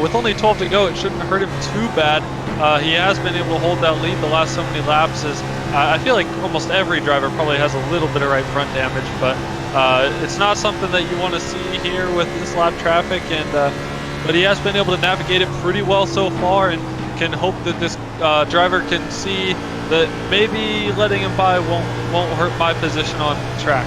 with only 12 to go, it shouldn't hurt him too bad. He has been able to hold that lead the last so many laps, as I feel like almost every driver probably has a little bit of right front damage, but it's not something that you want to see here with this lap traffic, and but he has been able to navigate it pretty well so far, and can hope that this driver can see that maybe letting him by won't hurt my position on track.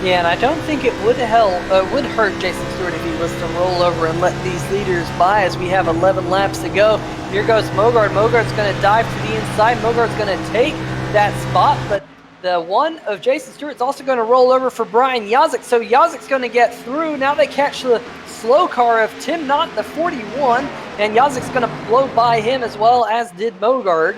Yeah, and I don't think it would hurt Jason Stewart if he was to roll over and let these leaders by, as we have 11 laps to go. Here goes Mogard. Mogard's going to dive to the inside. Mogard's going to take that spot, but the one of Jason Stewart's also going to roll over for Brian Yazik, so Yazik's going to get through. Now they catch the slow car of Tim Knott, the 41, and Yazik's going to blow by him as well, as did Mogard.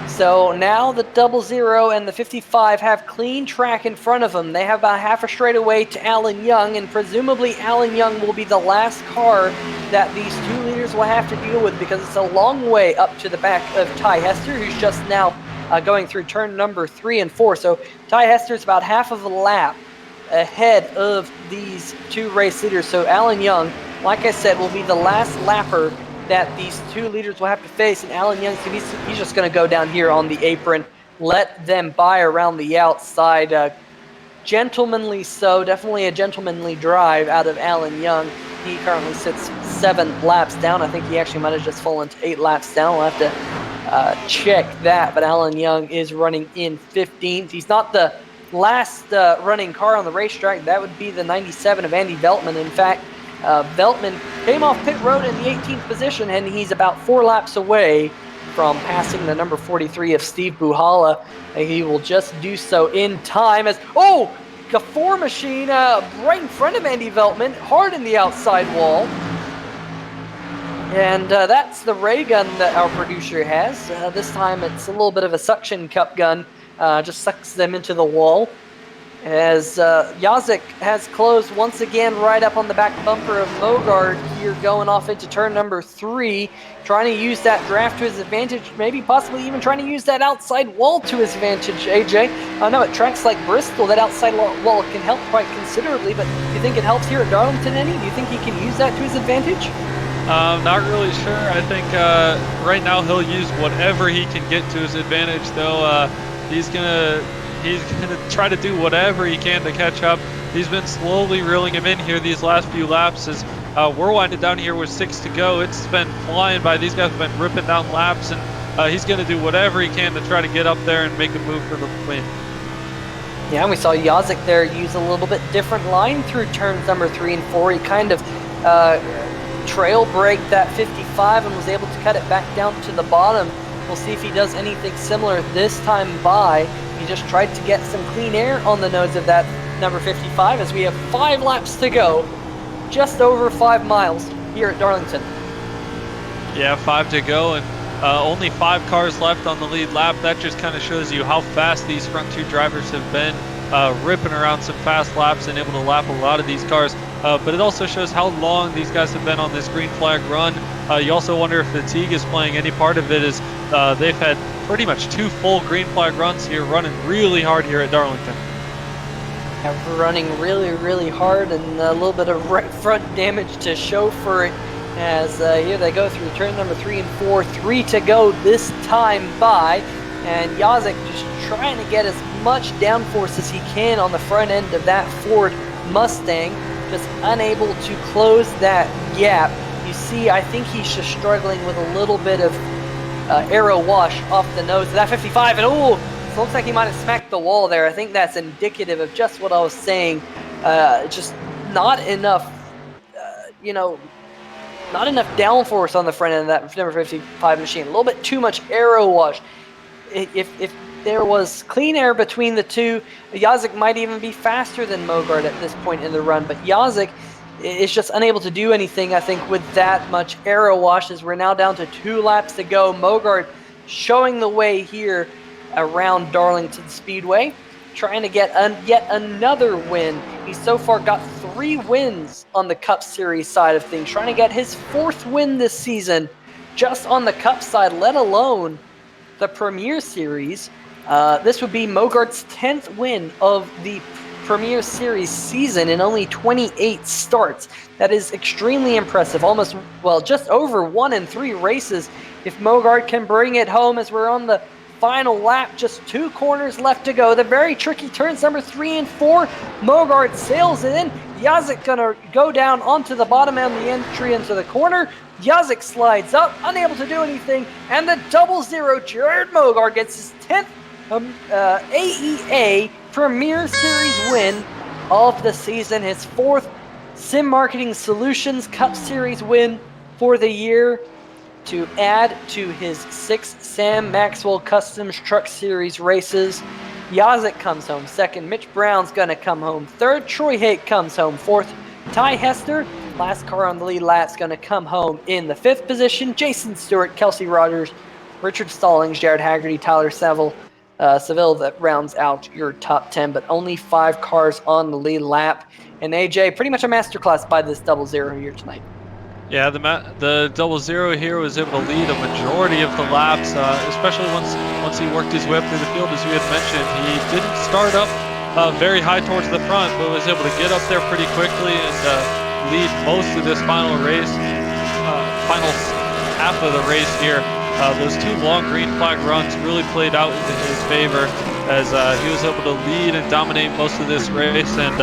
So now the 00 and the 55 have clean track in front of them. They have about half a straightaway to Alan Young, and presumably Alan Young will be the last car that these 2 leaders will have to deal with, because it's a long way up to the back of Ty Hester, who's just now going through turn number 3 and 4. So Ty Hester's about half of a lap ahead of these 2 race leaders. So Alan Young, like I said, will be the last lapper that these 2 leaders will have to face, and Alan Young, he's just going to go down here on the apron, let them by around the outside. Gentlemanly so, definitely a gentlemanly drive out of Alan Young. He currently sits 7 laps down. I think he actually might have just fallen to 8 laps down. We'll have to check that, but Alan Young is running in 15th. He's not the last running car on the racetrack. That would be the 97 of Andy Veltman. In fact, Veltman came off pit road in the 18th position, and he's about 4 laps away from passing the number 43 of Steve Buhala. And he will just do so in time as, oh, a 4 machine right in front of Andy Veltman, hard in the outside wall. And that's the ray gun that our producer has. This time it's a little bit of a suction cup gun, just sucks them into the wall. As Yazik has closed once again right up on the back bumper of Mogard here, going off into turn number 3, trying to use that draft to his advantage, maybe possibly even trying to use that outside wall to his advantage, AJ. I know at tracks like Bristol, that outside wall can help quite considerably, but do you think it helps here at Darlington any? Do you think he can use that to his advantage? Not really sure. I think right now he'll use whatever he can get to his advantage, though. He's gonna try to do whatever he can to catch up. He's been slowly reeling him in here these last few laps as we're winding down here with 6 to go. It's been flying by. These guys have been ripping down laps, and he's going to do whatever he can to try to get up there and make a move for the win. Yeah, and we saw Yazik there use a little bit different line through turns number 3 and 4. He kind of trail braked that 55 and was able to cut it back down to the bottom. We'll see if he does anything similar this time by. He just tried to get some clean air on the nose of that number 55 as we have 5 laps to go. Just over 5 miles here at Darlington. Yeah, 5 to go, and only 5 cars left on the lead lap. That just kind of shows you how fast these front 2 drivers have been, ripping around some fast laps and able to lap a lot of these cars. But it also shows how long these guys have been on this green flag run. You also wonder if fatigue is playing any part of it, as they've had pretty much 2 full green flag runs here, running really hard here at Darlington. Running really, really hard, and a little bit of right front damage to show for it. As here they go through turn number 3 and 4, 3 to go this time by, and Yazik just trying to get as much downforce as he can on the front end of that Ford Mustang, just unable to close that gap. You see, I think he's just struggling with a little bit of aero wash off the nose of that 55, and it looks like he might have smacked the wall there. I think that's indicative of just what I was saying. Just not enough, not enough downforce on the front end of that number 55 machine. A little bit too much aero wash. If there was clean air between the two, Yazik might even be faster than Mogard at this point in the run. But Yazik is just unable to do anything, I think, with that much aero wash, as we're now down to 2 laps to go. Mogard showing the way here around Darlington Speedway, trying to get yet another win. He's so far got 3 wins on the Cup Series side of things, trying to get his 4th win this season just on the Cup side, let alone the Premier Series. This would be Mogard's 10th win of the Premier Series season in only 28 starts. That is extremely impressive. Almost, well, just over 1 in 3 races if Mogard can bring it home, as we're on the final lap, just 2 corners left to go. The very tricky turns number 3 and 4. Mogard sails it in. Yazik gonna go down onto the bottom end of the entry into the corner. Yazik slides up, unable to do anything, and the 00 Jared Mogard gets his 10th AEA Premier Series win of the season, his 4th Sim Marketing Solutions Cup Series win for the year, to add to his 6 Sam Maxwell Customs Truck Series races. Yazik comes home 2nd. Mitch Brown's going to come home 3rd. Troy Haight comes home 4th. Ty Hester, last car on the lead lap, is going to come home in the 5th position. Jason Stewart, Kelsey Rogers, Richard Stallings, Jared Haggerty, Tyler Seville, that rounds out your top 10, but only 5 cars on the lead lap. And AJ, pretty much a masterclass by this 00 here tonight. Yeah, the 00 here was able to lead a majority of the laps, especially once he worked his way up through the field, as we had mentioned. He didn't start up very high towards the front, but was able to get up there pretty quickly and lead most of this final race, final half of the race here. Those 2 long green flag runs really played out in his favor, as he was able to lead and dominate most of this race. And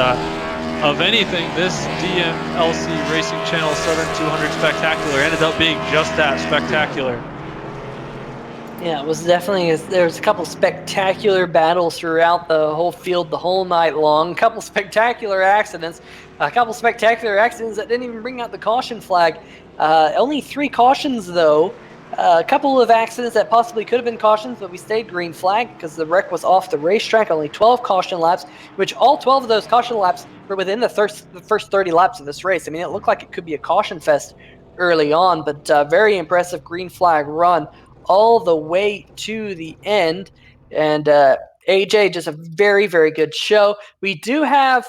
of anything, this DMLC Racing Channel Southern 200 Spectacular ended up being just that, spectacular. Yeah, it was definitely, there was a couple spectacular battles throughout the whole field the whole night long. A couple spectacular accidents. A couple spectacular accidents that didn't even bring out the caution flag. Only 3 cautions, though, A couple of accidents that possibly could have been cautions, but we stayed green flag because the wreck was off the racetrack. Only 12 caution laps, which all 12 of those caution laps were within the first 30 laps of this race. I mean, it looked like it could be a caution fest early on, but very impressive green flag run all the way to the end. And AJ, just a very, very good show. We do have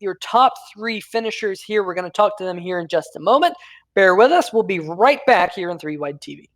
your top 3 finishers here. We're going to talk to them here in just a moment. Bear with us. We'll be right back here on 3 Wide TV.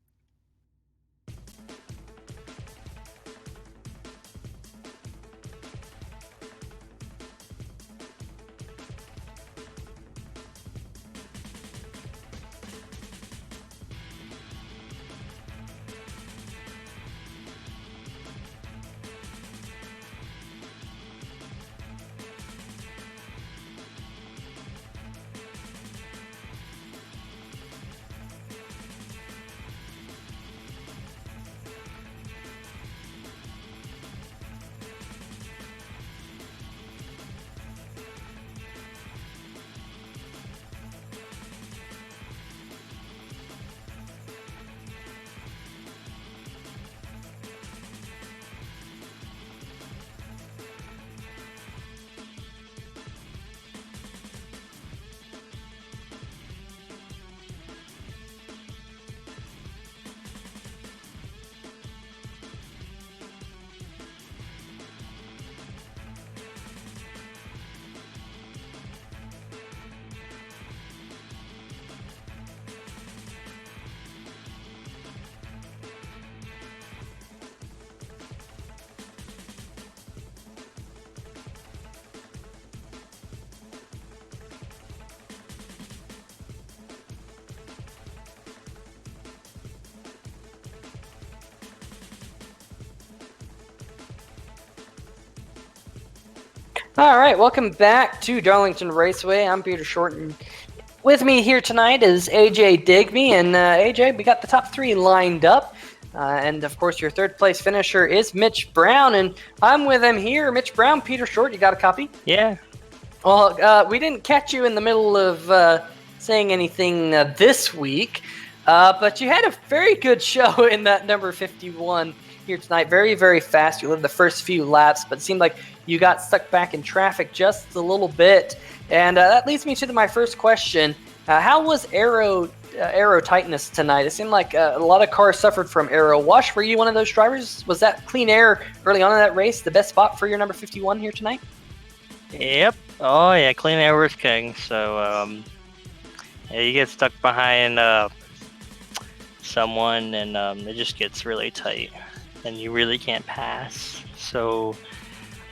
All right, welcome back to Darlington Raceway. I'm Peter Shorten. With me here tonight is AJ Digby, and AJ, we got the top 3 lined up. And of course, your 3rd place finisher is Mitch Brown, and I'm with him here. Mitch Brown, Peter Short, you got a copy? Yeah. Well, we didn't catch you in the middle of saying anything this week, but you had a very good show in that number 51 here tonight. Very, very fast. You lived the first few laps, but it seemed like you got stuck back in traffic just a little bit. And that leads me to my first question. How was aero tightness tonight? It seemed like a lot of cars suffered from aero wash. Were you one of those drivers? Was that clean air early on in that race the best spot for your number 51 here tonight? Yep. Oh, yeah. Clean air was king. So, yeah, you get stuck behind someone, and it just gets really tight, and you really can't pass. So,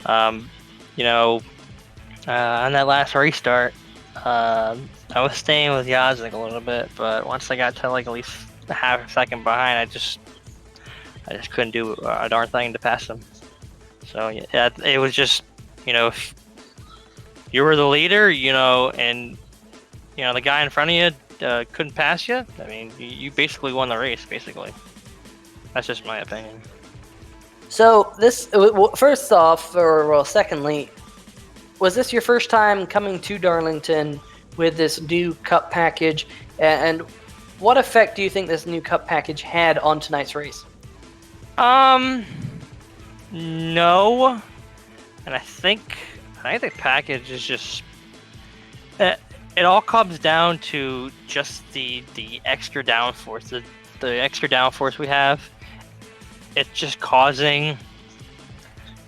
on that last restart, I was staying with Yazek a little bit, but once I got to like at least a half a second behind, I just couldn't do a darn thing to pass him. So yeah, it was just, if you were the leader, and the guy in front of you couldn't pass you, I mean, you basically won the race. Basically, that's just my opinion. So this, first off, secondly, was this your first time coming to Darlington with this new cup package? And what effect do you think this new cup package had on tonight's race? No. And I think the package is just... It all comes down to just the extra downforce. The extra downforce we have, it's just causing...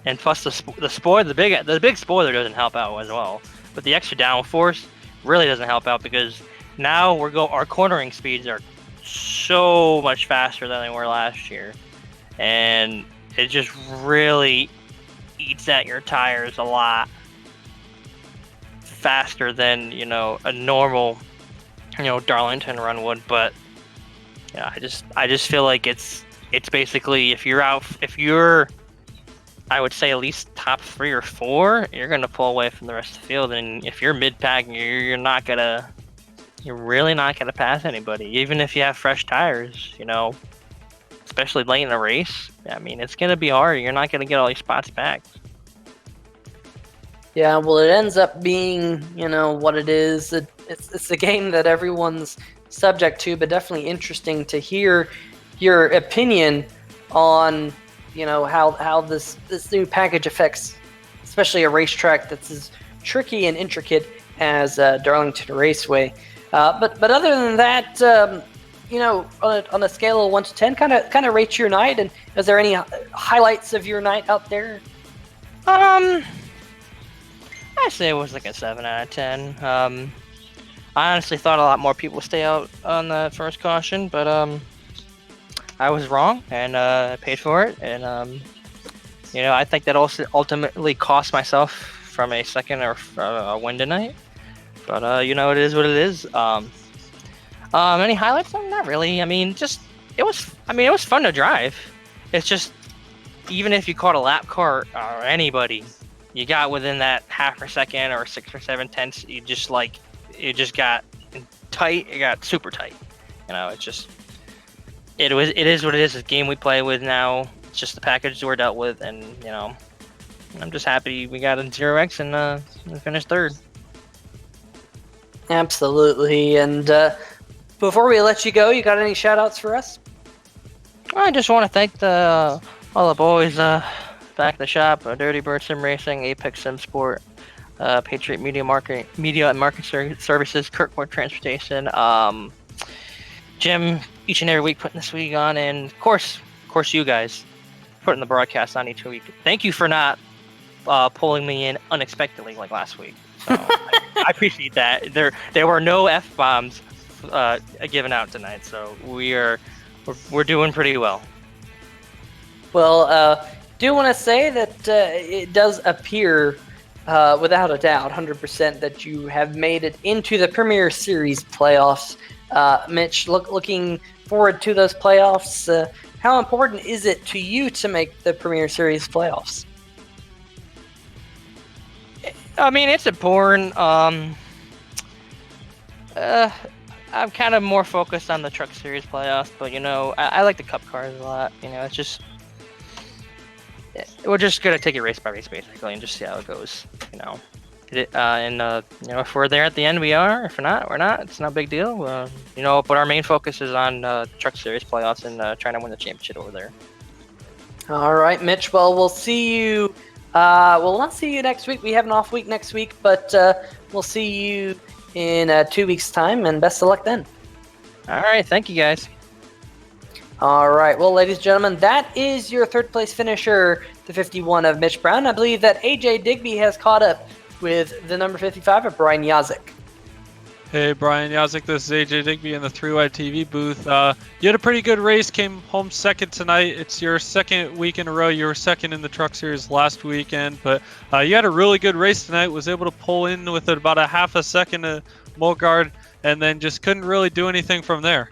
And plus the spoiler, the big spoiler doesn't help out as well. But the extra downforce really doesn't help out, because now our cornering speeds are so much faster than they were last year, and it just really eats at your tires a lot faster than a normal Darlington run would. But yeah, I just feel like it's basically, if you're I would say at least top 3 or 4, you're gonna pull away from the rest of the field. And if you're mid-pack, you're really not gonna pass anybody, even if you have fresh tires. Especially late in the race. I mean, it's gonna be hard. You're not gonna get all these spots back. Yeah, well, it ends up being, what it is. It's a game that everyone's subject to, but definitely interesting to hear your opinion on, how this new package affects, especially a racetrack that's as tricky and intricate as Darlington Raceway. But other than that, on a scale of 1 to 10, kind of rate your night. And is there any highlights of your night out there? I say it was like a 7 out of 10. I honestly thought a lot more people would stay out on the first caution, but I was wrong, and I paid for it. And I think that also ultimately cost myself from a second or a win tonight. But it is what it is. Any highlights? Not really. I mean, it was fun to drive. It's just, even if you caught a lap car or anybody, you got within that half a second or 6 or 7 tenths, it just got tight. It got super tight. It is what it is. It's a game we play with now. It's just the package we're dealt with, and I'm just happy we got in 0x and finished third. Absolutely. And before we let you go, you got any shout outs for us? I just want to thank all the boys back at the shop, Dirty Bird Sim Racing, Apex Sim Sport, Patriot Media and Market Services, Kirkwood Transportation, Jim, each and every week putting this week on, and of course you guys putting the broadcast on each week. Thank you for not pulling me in unexpectedly like last week. So I appreciate that. There were no F-bombs given out tonight, so we're doing pretty well. Well, do want to say that it does appear, without a doubt, 100% that you have made it into the Premier Series playoffs. Mitch, looking forward to those playoffs. How important is it to you to make the Premier Series playoffs? I mean, it's important. I'm kind of more focused on the Truck Series playoffs, but I like the Cup cars a lot. It's just, we're just gonna take it race by race basically and just see how it goes. If we're there at the end, we are. If not, we're not. It's not a big deal. But our main focus is on Truck Series playoffs and trying to win the championship over there. All right, Mitch. Well, we'll see you. We'll not see you next week. We have an off week next week, but we'll see you in 2 weeks' time, and best of luck then. All right. Thank you, guys. All right. Well, ladies and gentlemen, that is your third place finisher, the 51 of Mitch Brown. I believe that AJ Digby has caught up with the number 55 of Brian Yazik. Hey, Brian Yazik, this is AJ Digby in the 3Y TV booth. You had a pretty good race, came home second tonight. It's your second week in a row. You were second in the Truck Series last weekend, but you had a really good race tonight, was able to pull in with about a half a second of Mogard, and then just couldn't really do anything from there.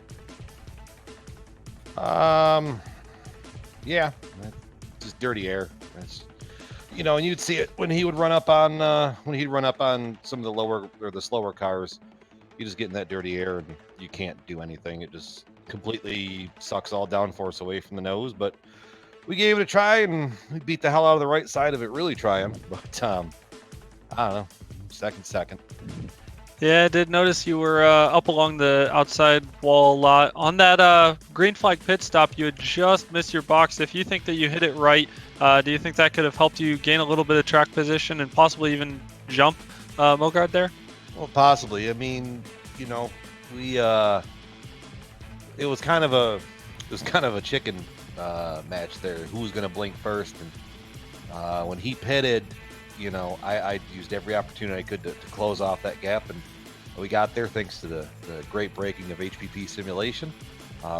Yeah, just dirty air. And you'd see it when he would run up on some of the lower or the slower cars. You just get in that dirty air and you can't do anything. It just completely sucks all downforce away from the nose. But we gave it a try and we beat the hell out of the right side of it, really trying. But I don't know, second. Yeah, I did notice you were up along the outside wall a lot. On that green flag pit stop, you had just missed your box. If you think that you hit it right, do you think that could have helped you gain a little bit of track position and possibly even jump Mogard there? Well, possibly. I mean, we it was kind of a chicken match there. Who was going to blink first? And when he pitted, I used every opportunity I could to close off that gap, and we got there thanks to the great braking of HPP simulation.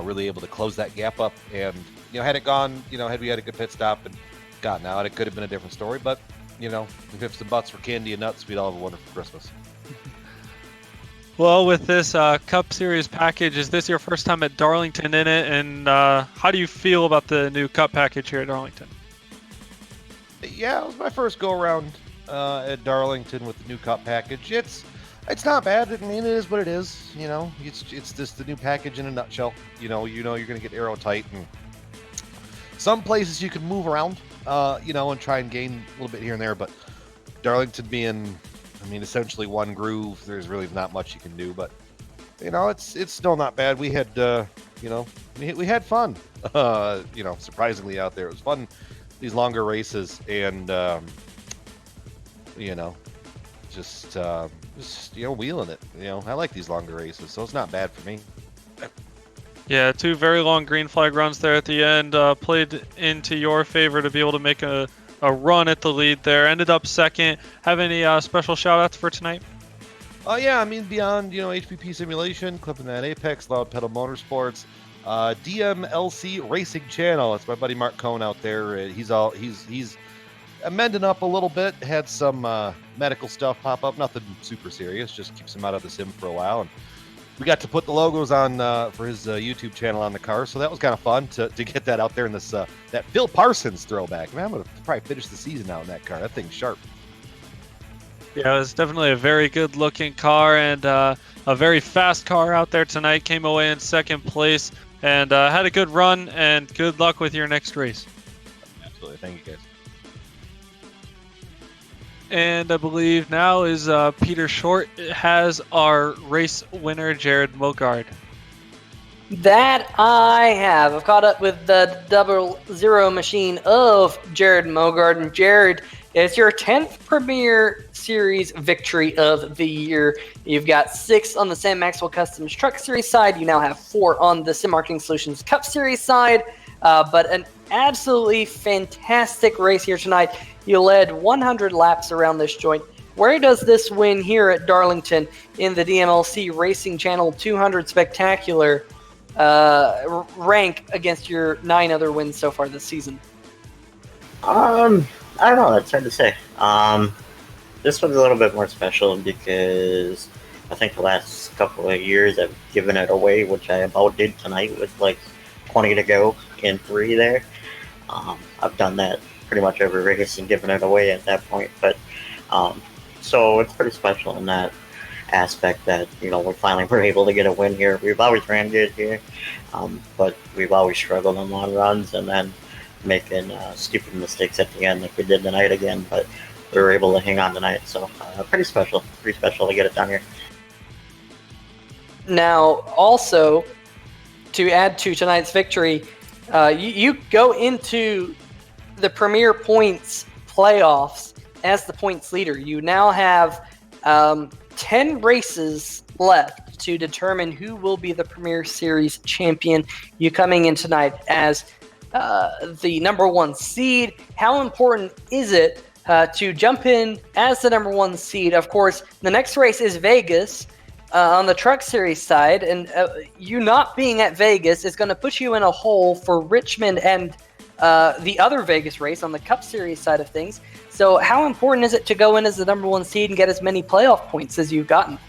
Really able to close that gap up, and had it gone, had we had a good pit stop and gotten out, it could have been a different story. But if ifs and buts were candy and nuts, we'd all have a wonderful Christmas. Well, with this Cup Series package, is this your first time at Darlington in it? And how do you feel about the new Cup package here at Darlington? Yeah, it was my first go-around at Darlington with the new Cup package. It's not bad. I mean, it is what it is. It's just the new package in a nutshell. You're going to get aero tight, and some places you can move around, and try and gain a little bit here and there. But Darlington being, essentially one groove, there's really not much you can do. But it's still not bad. We had, we had fun. Surprisingly out there, it was fun. These longer races, and just wheeling it. I like these longer races, so it's not bad for me. Yeah, 2 very long green flag runs there at the end played into your favor to be able to make a run at the lead there. Ended up second. Have any special shout outs for tonight? Yeah, I mean, beyond, HPP Simulation, Clipping That Apex, Loud Pedal Motorsports, DMLC Racing Channel. It's my buddy Mark Cohn out there. He's amending up a little bit. Had some medical stuff pop up. Nothing super serious. Just keeps him out of the sim for a while. And we got to put the logos on for his YouTube channel on the car, so that was kind of fun to get that out there in this that Phil Parsons throwback. Man, I'm gonna probably finish the season out in that car. That thing's sharp. Yeah, it was definitely a very good-looking car and a very fast car out there tonight. Came away in second place and had a good run. And good luck with your next race. Absolutely, thank you guys. And I believe now is Peter Short has our race winner, Jared Mogard. That I have. I've caught up with the 00 machine of Jared Mogard. And Jared, it's your 10th Premier Series victory of the year. You've got 6 on the Sam Maxwell Customs Truck Series side. You now have 4 on the Sim Marketing Solutions Cup Series side. But an absolutely fantastic race here tonight. You led 100 laps around this joint. Where does this win here at Darlington in the DMLC Racing Channel 200 Spectacular rank against your 9 other wins so far this season? I don't know. It's hard to say. This one's a little bit more special because I think the last couple of years I've given it away, which I about did tonight with like 20 to go in 3 there. I've done that pretty much every race and given it away at that point. But so it's pretty special in that aspect that, we finally were able to get a win here. We've always ran good here, but we've always struggled on long runs and then making stupid mistakes at the end like we did tonight again. But we were able to hang on tonight, so pretty special to get it done here. Now, also, to add to tonight's victory, you go into the Premier Points playoffs as the points leader. You now have 10 races left to determine who will be the Premier Series champion. You coming in tonight as the number 1 seed. How important is it to jump in as the number 1 seed? Of course, the next race is Vegas on the Truck Series side, and you not being at Vegas is going to put you in a hole for Richmond and the other Vegas race on the Cup Series side of things. So how important is it to go in as the number 1 seed and get as many playoff points as you've gotten?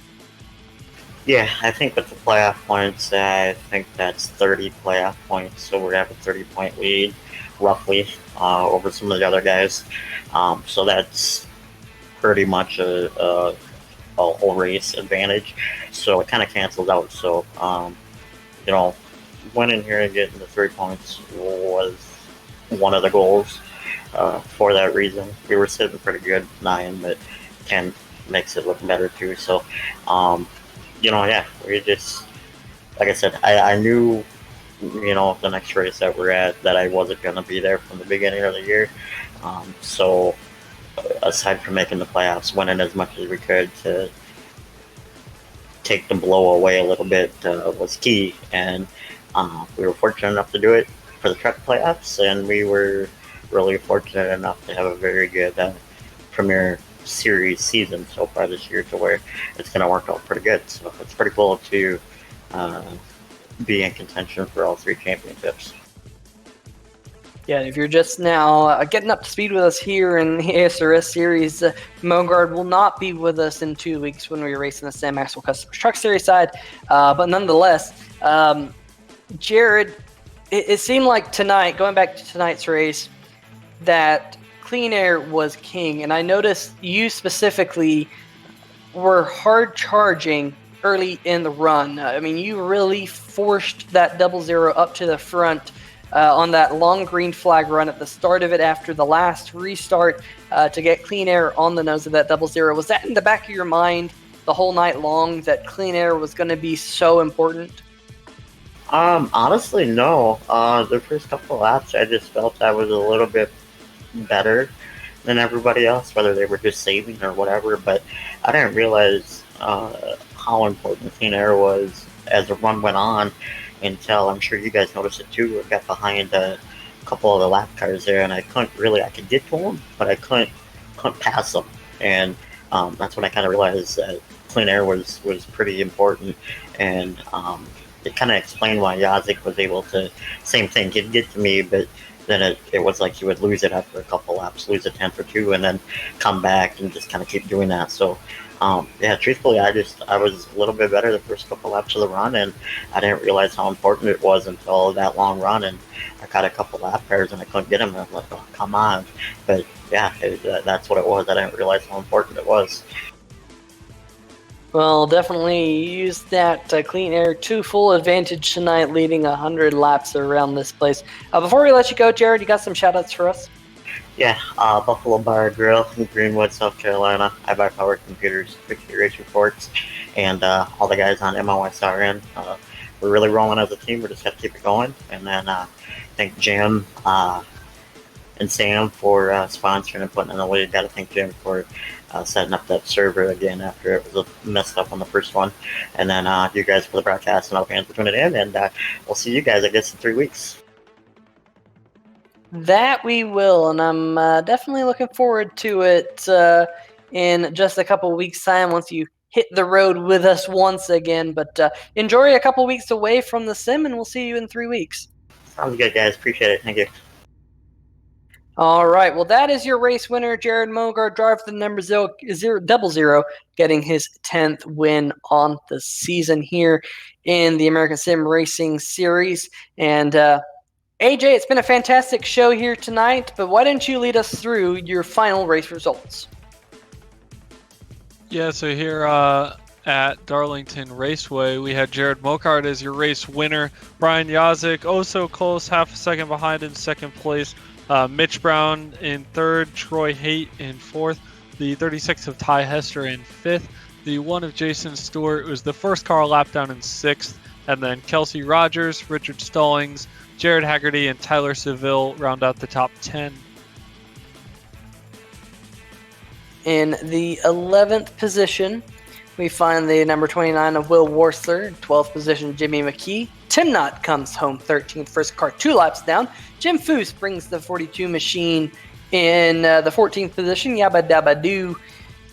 Yeah, I think with the playoff points, I think that's 30 playoff points. So we're going to have a 30-point lead, roughly, over some of the other guys. So that's pretty much a whole race advantage. So it kind of cancels out. So, winning here and getting the 3 points was one of the goals. For that reason, we were sitting pretty good 9, but 10 makes it look better too. So, we just, like I said, I knew, the next race that we're at that I wasn't going to be there from the beginning of the year. So, aside from making the playoffs, winning as much as we could to take the blow away a little bit was key. And we were fortunate enough to do it for the truck playoffs, and we were really fortunate enough to have a very good Premier Series season so far this year, to where it's going to work out pretty good. So it's pretty cool to be in contention for all 3 championships. Yeah, if you're just now getting up to speed with us here in the ASRS series, Mogard will not be with us in 2 weeks when we're racing the Sam Maxwell Customs Truck Series side. But nonetheless, Jared, it seemed like tonight, going back to tonight's race, that clean air was king. And I noticed you specifically were hard charging early in the run. I mean, you really forced that 00 up to the front on that long green flag run at the start of it after the last restart to get clean air on the nose of that 00. Was that in the back of your mind the whole night long that clean air was going to be so important? Honestly, no. The first couple of laps, I just felt I was a little bit better than everybody else, whether they were just saving or whatever. But I didn't realize how important clean air was as the run went on until I'm sure you guys noticed it too. I got behind a couple of the lap cars there, and I could get to them, but I couldn't pass them. And that's when I kind of realized that clean air was pretty important. And it kind of explained why Yazik was able to, same thing, he'd get to me, but then it was like he would lose it after a couple laps, lose a tenth or two, and then come back and just kind of keep doing that. So, yeah, truthfully, I was a little bit better the first couple laps of the run, and I didn't realize how important it was until that long run, and I got a couple lap pairs and I couldn't get them, and I was like, oh, come on. But yeah, that's what it was. I didn't realize how important it was. Well, definitely use that clean air to full advantage tonight, leading 100 laps around this place. Before we let you go, Jared, you got some shout-outs for us? Yeah, Buffalo Bar Grill in Greenwood, South Carolina. I buy power computers, Twitchy race reports, and all the guys on MOSRN. We're really rolling as a team. We just got to keep it going. And then thank Jim and Sam for sponsoring and putting in the lead. Got to thank Jim for setting up that server again after it was messed up on the first one. And then you guys for the broadcast and all fans for tuning in. And we'll see you guys, I guess, in 3 weeks. That we will, and I'm definitely looking forward to it in just a couple weeks' time once you hit the road with us once again. But enjoy a couple weeks away from the sim, and we'll see you in 3 weeks. Sounds good, guys. Appreciate it. Thank you. All right, well, that is your race winner, Jared Mogard, driver for the number 000, getting his 10th win on the season here in the American Sim Racing Series. And AJ, it's been a fantastic show here tonight, but why don't you lead us through your final race results? Yeah, so here at Darlington Raceway, we had Jared Mogard as your race winner. Brian Yazik, oh so close, half a second behind in second place. Mitch Brown in third, Troy Haight in fourth, the 36 of Ty Hester in fifth, the 1 of Jason Stewart was the first car lap down in sixth, and then Kelsey Rogers, Richard Stallings, Jared Haggerty, and Tyler Seville round out the top 10. In the 11th position, we find the number 29 of Will Worsler. 12th position, Jimmy McKee. Tim Knott comes home 13th, first car 2 laps down. Jim Foose brings the 42 machine in the 14th position. Yabba Dabba Doo,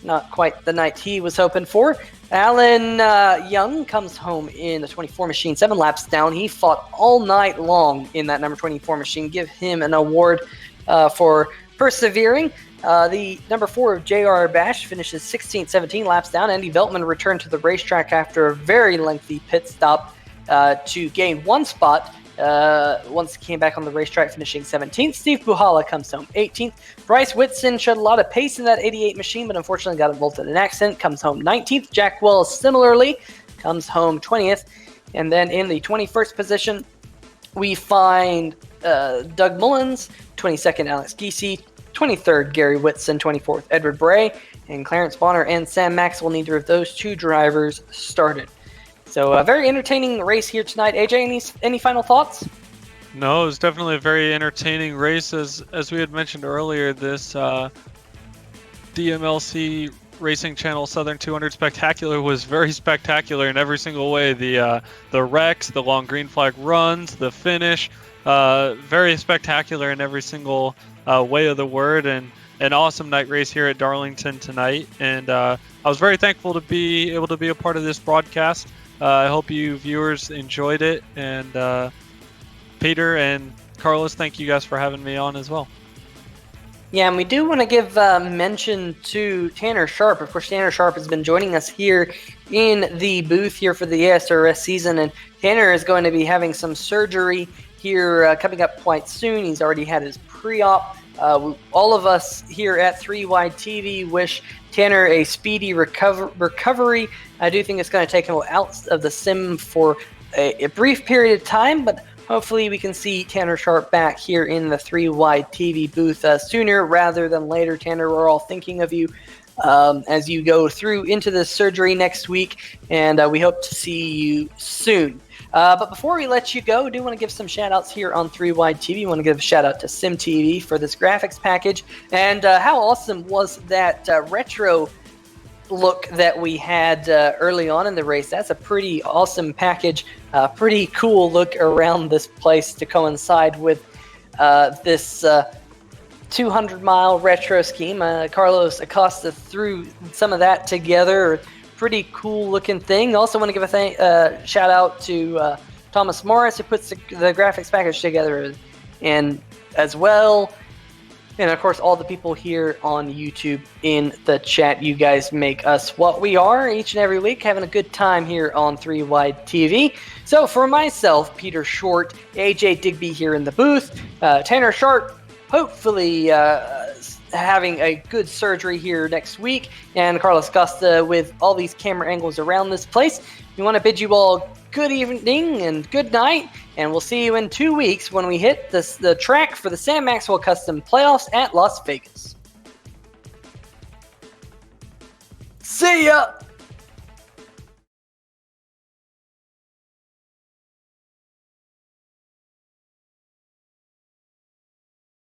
not quite the night he was hoping for. Alan Young comes home in the 24 machine, 7 laps down. He fought all night long in that number 24 machine. Give him an award for persevering. The number 4 of J.R. Bash finishes 16th, 17 laps down. Andy Veltman returned to the racetrack after a very lengthy pit stop to gain 1 spot. Once he came back on the racetrack, finishing 17th. Steve Buhala comes home 18th. Bryce Whitson showed a lot of pace in that 88 machine, but unfortunately got involved in an accident. Comes home 19th. Jack Wells similarly comes home 20th. And then in the 21st position, we find Doug Mullins, 22nd Alex Giese, 23rd Gary Whitson, 24th Edward Bray, and Clarence Bonner and Sam Maxwell. Neither of those 2 drivers started. So a very entertaining race here tonight. AJ, any final thoughts? No, it was definitely a very entertaining race. As we had mentioned earlier, this DMLC Racing Channel Southern 200 Spectacular was very spectacular in every single way. The wrecks, the long green flag runs, the finish, very spectacular in every single way of the word, and an awesome night race here at Darlington tonight. And I was very thankful to be able to be a part of this broadcast. I hope you viewers enjoyed it, and Peter and Carlos, thank you guys for having me on as well. Yeah, and we do want to give mention to Tanner Sharp. Of course, Tanner Sharp has been joining us here in the booth here for the ASRS season, and Tanner is going to be having some surgery here coming up quite soon. He's already had his pre-op. All of us here at 3Wide TV wish Tanner a speedy recovery. I do think it's going to take him out of the sim for a brief period of time, but hopefully we can see Tanner Sharp back here in the 3-Wide TV booth sooner rather than later. Tanner, we're all thinking of you as you go through into the surgery next week, and we hope to see you soon. But before we let you go, I do want to give some shout-outs here on 3-Wide TV. I want to give a shout-out to SimTV for this graphics package. And how awesome was that retro look that we had early on in the race? That's a pretty awesome package. Pretty cool look around this place to coincide with this 200-mile retro scheme. Carlos Acosta threw some of that together. Pretty cool looking thing. Also want to give a shout out to Thomas Morris, who puts the graphics package together, and as well, and of course all the people here on YouTube in the chat. You guys make us what we are each and every week, having a good time here on 3-Wide TV. So for myself, Peter Short, AJ Digby here in the booth, Tanner Sharp, hopefully having a good surgery here next week, and Carlos Costa with all these camera angles around this place. We want to bid you all good evening and good night, and we'll see you in 2 weeks when we hit the track for the Sam Maxwell Custom playoffs at Las Vegas. See ya!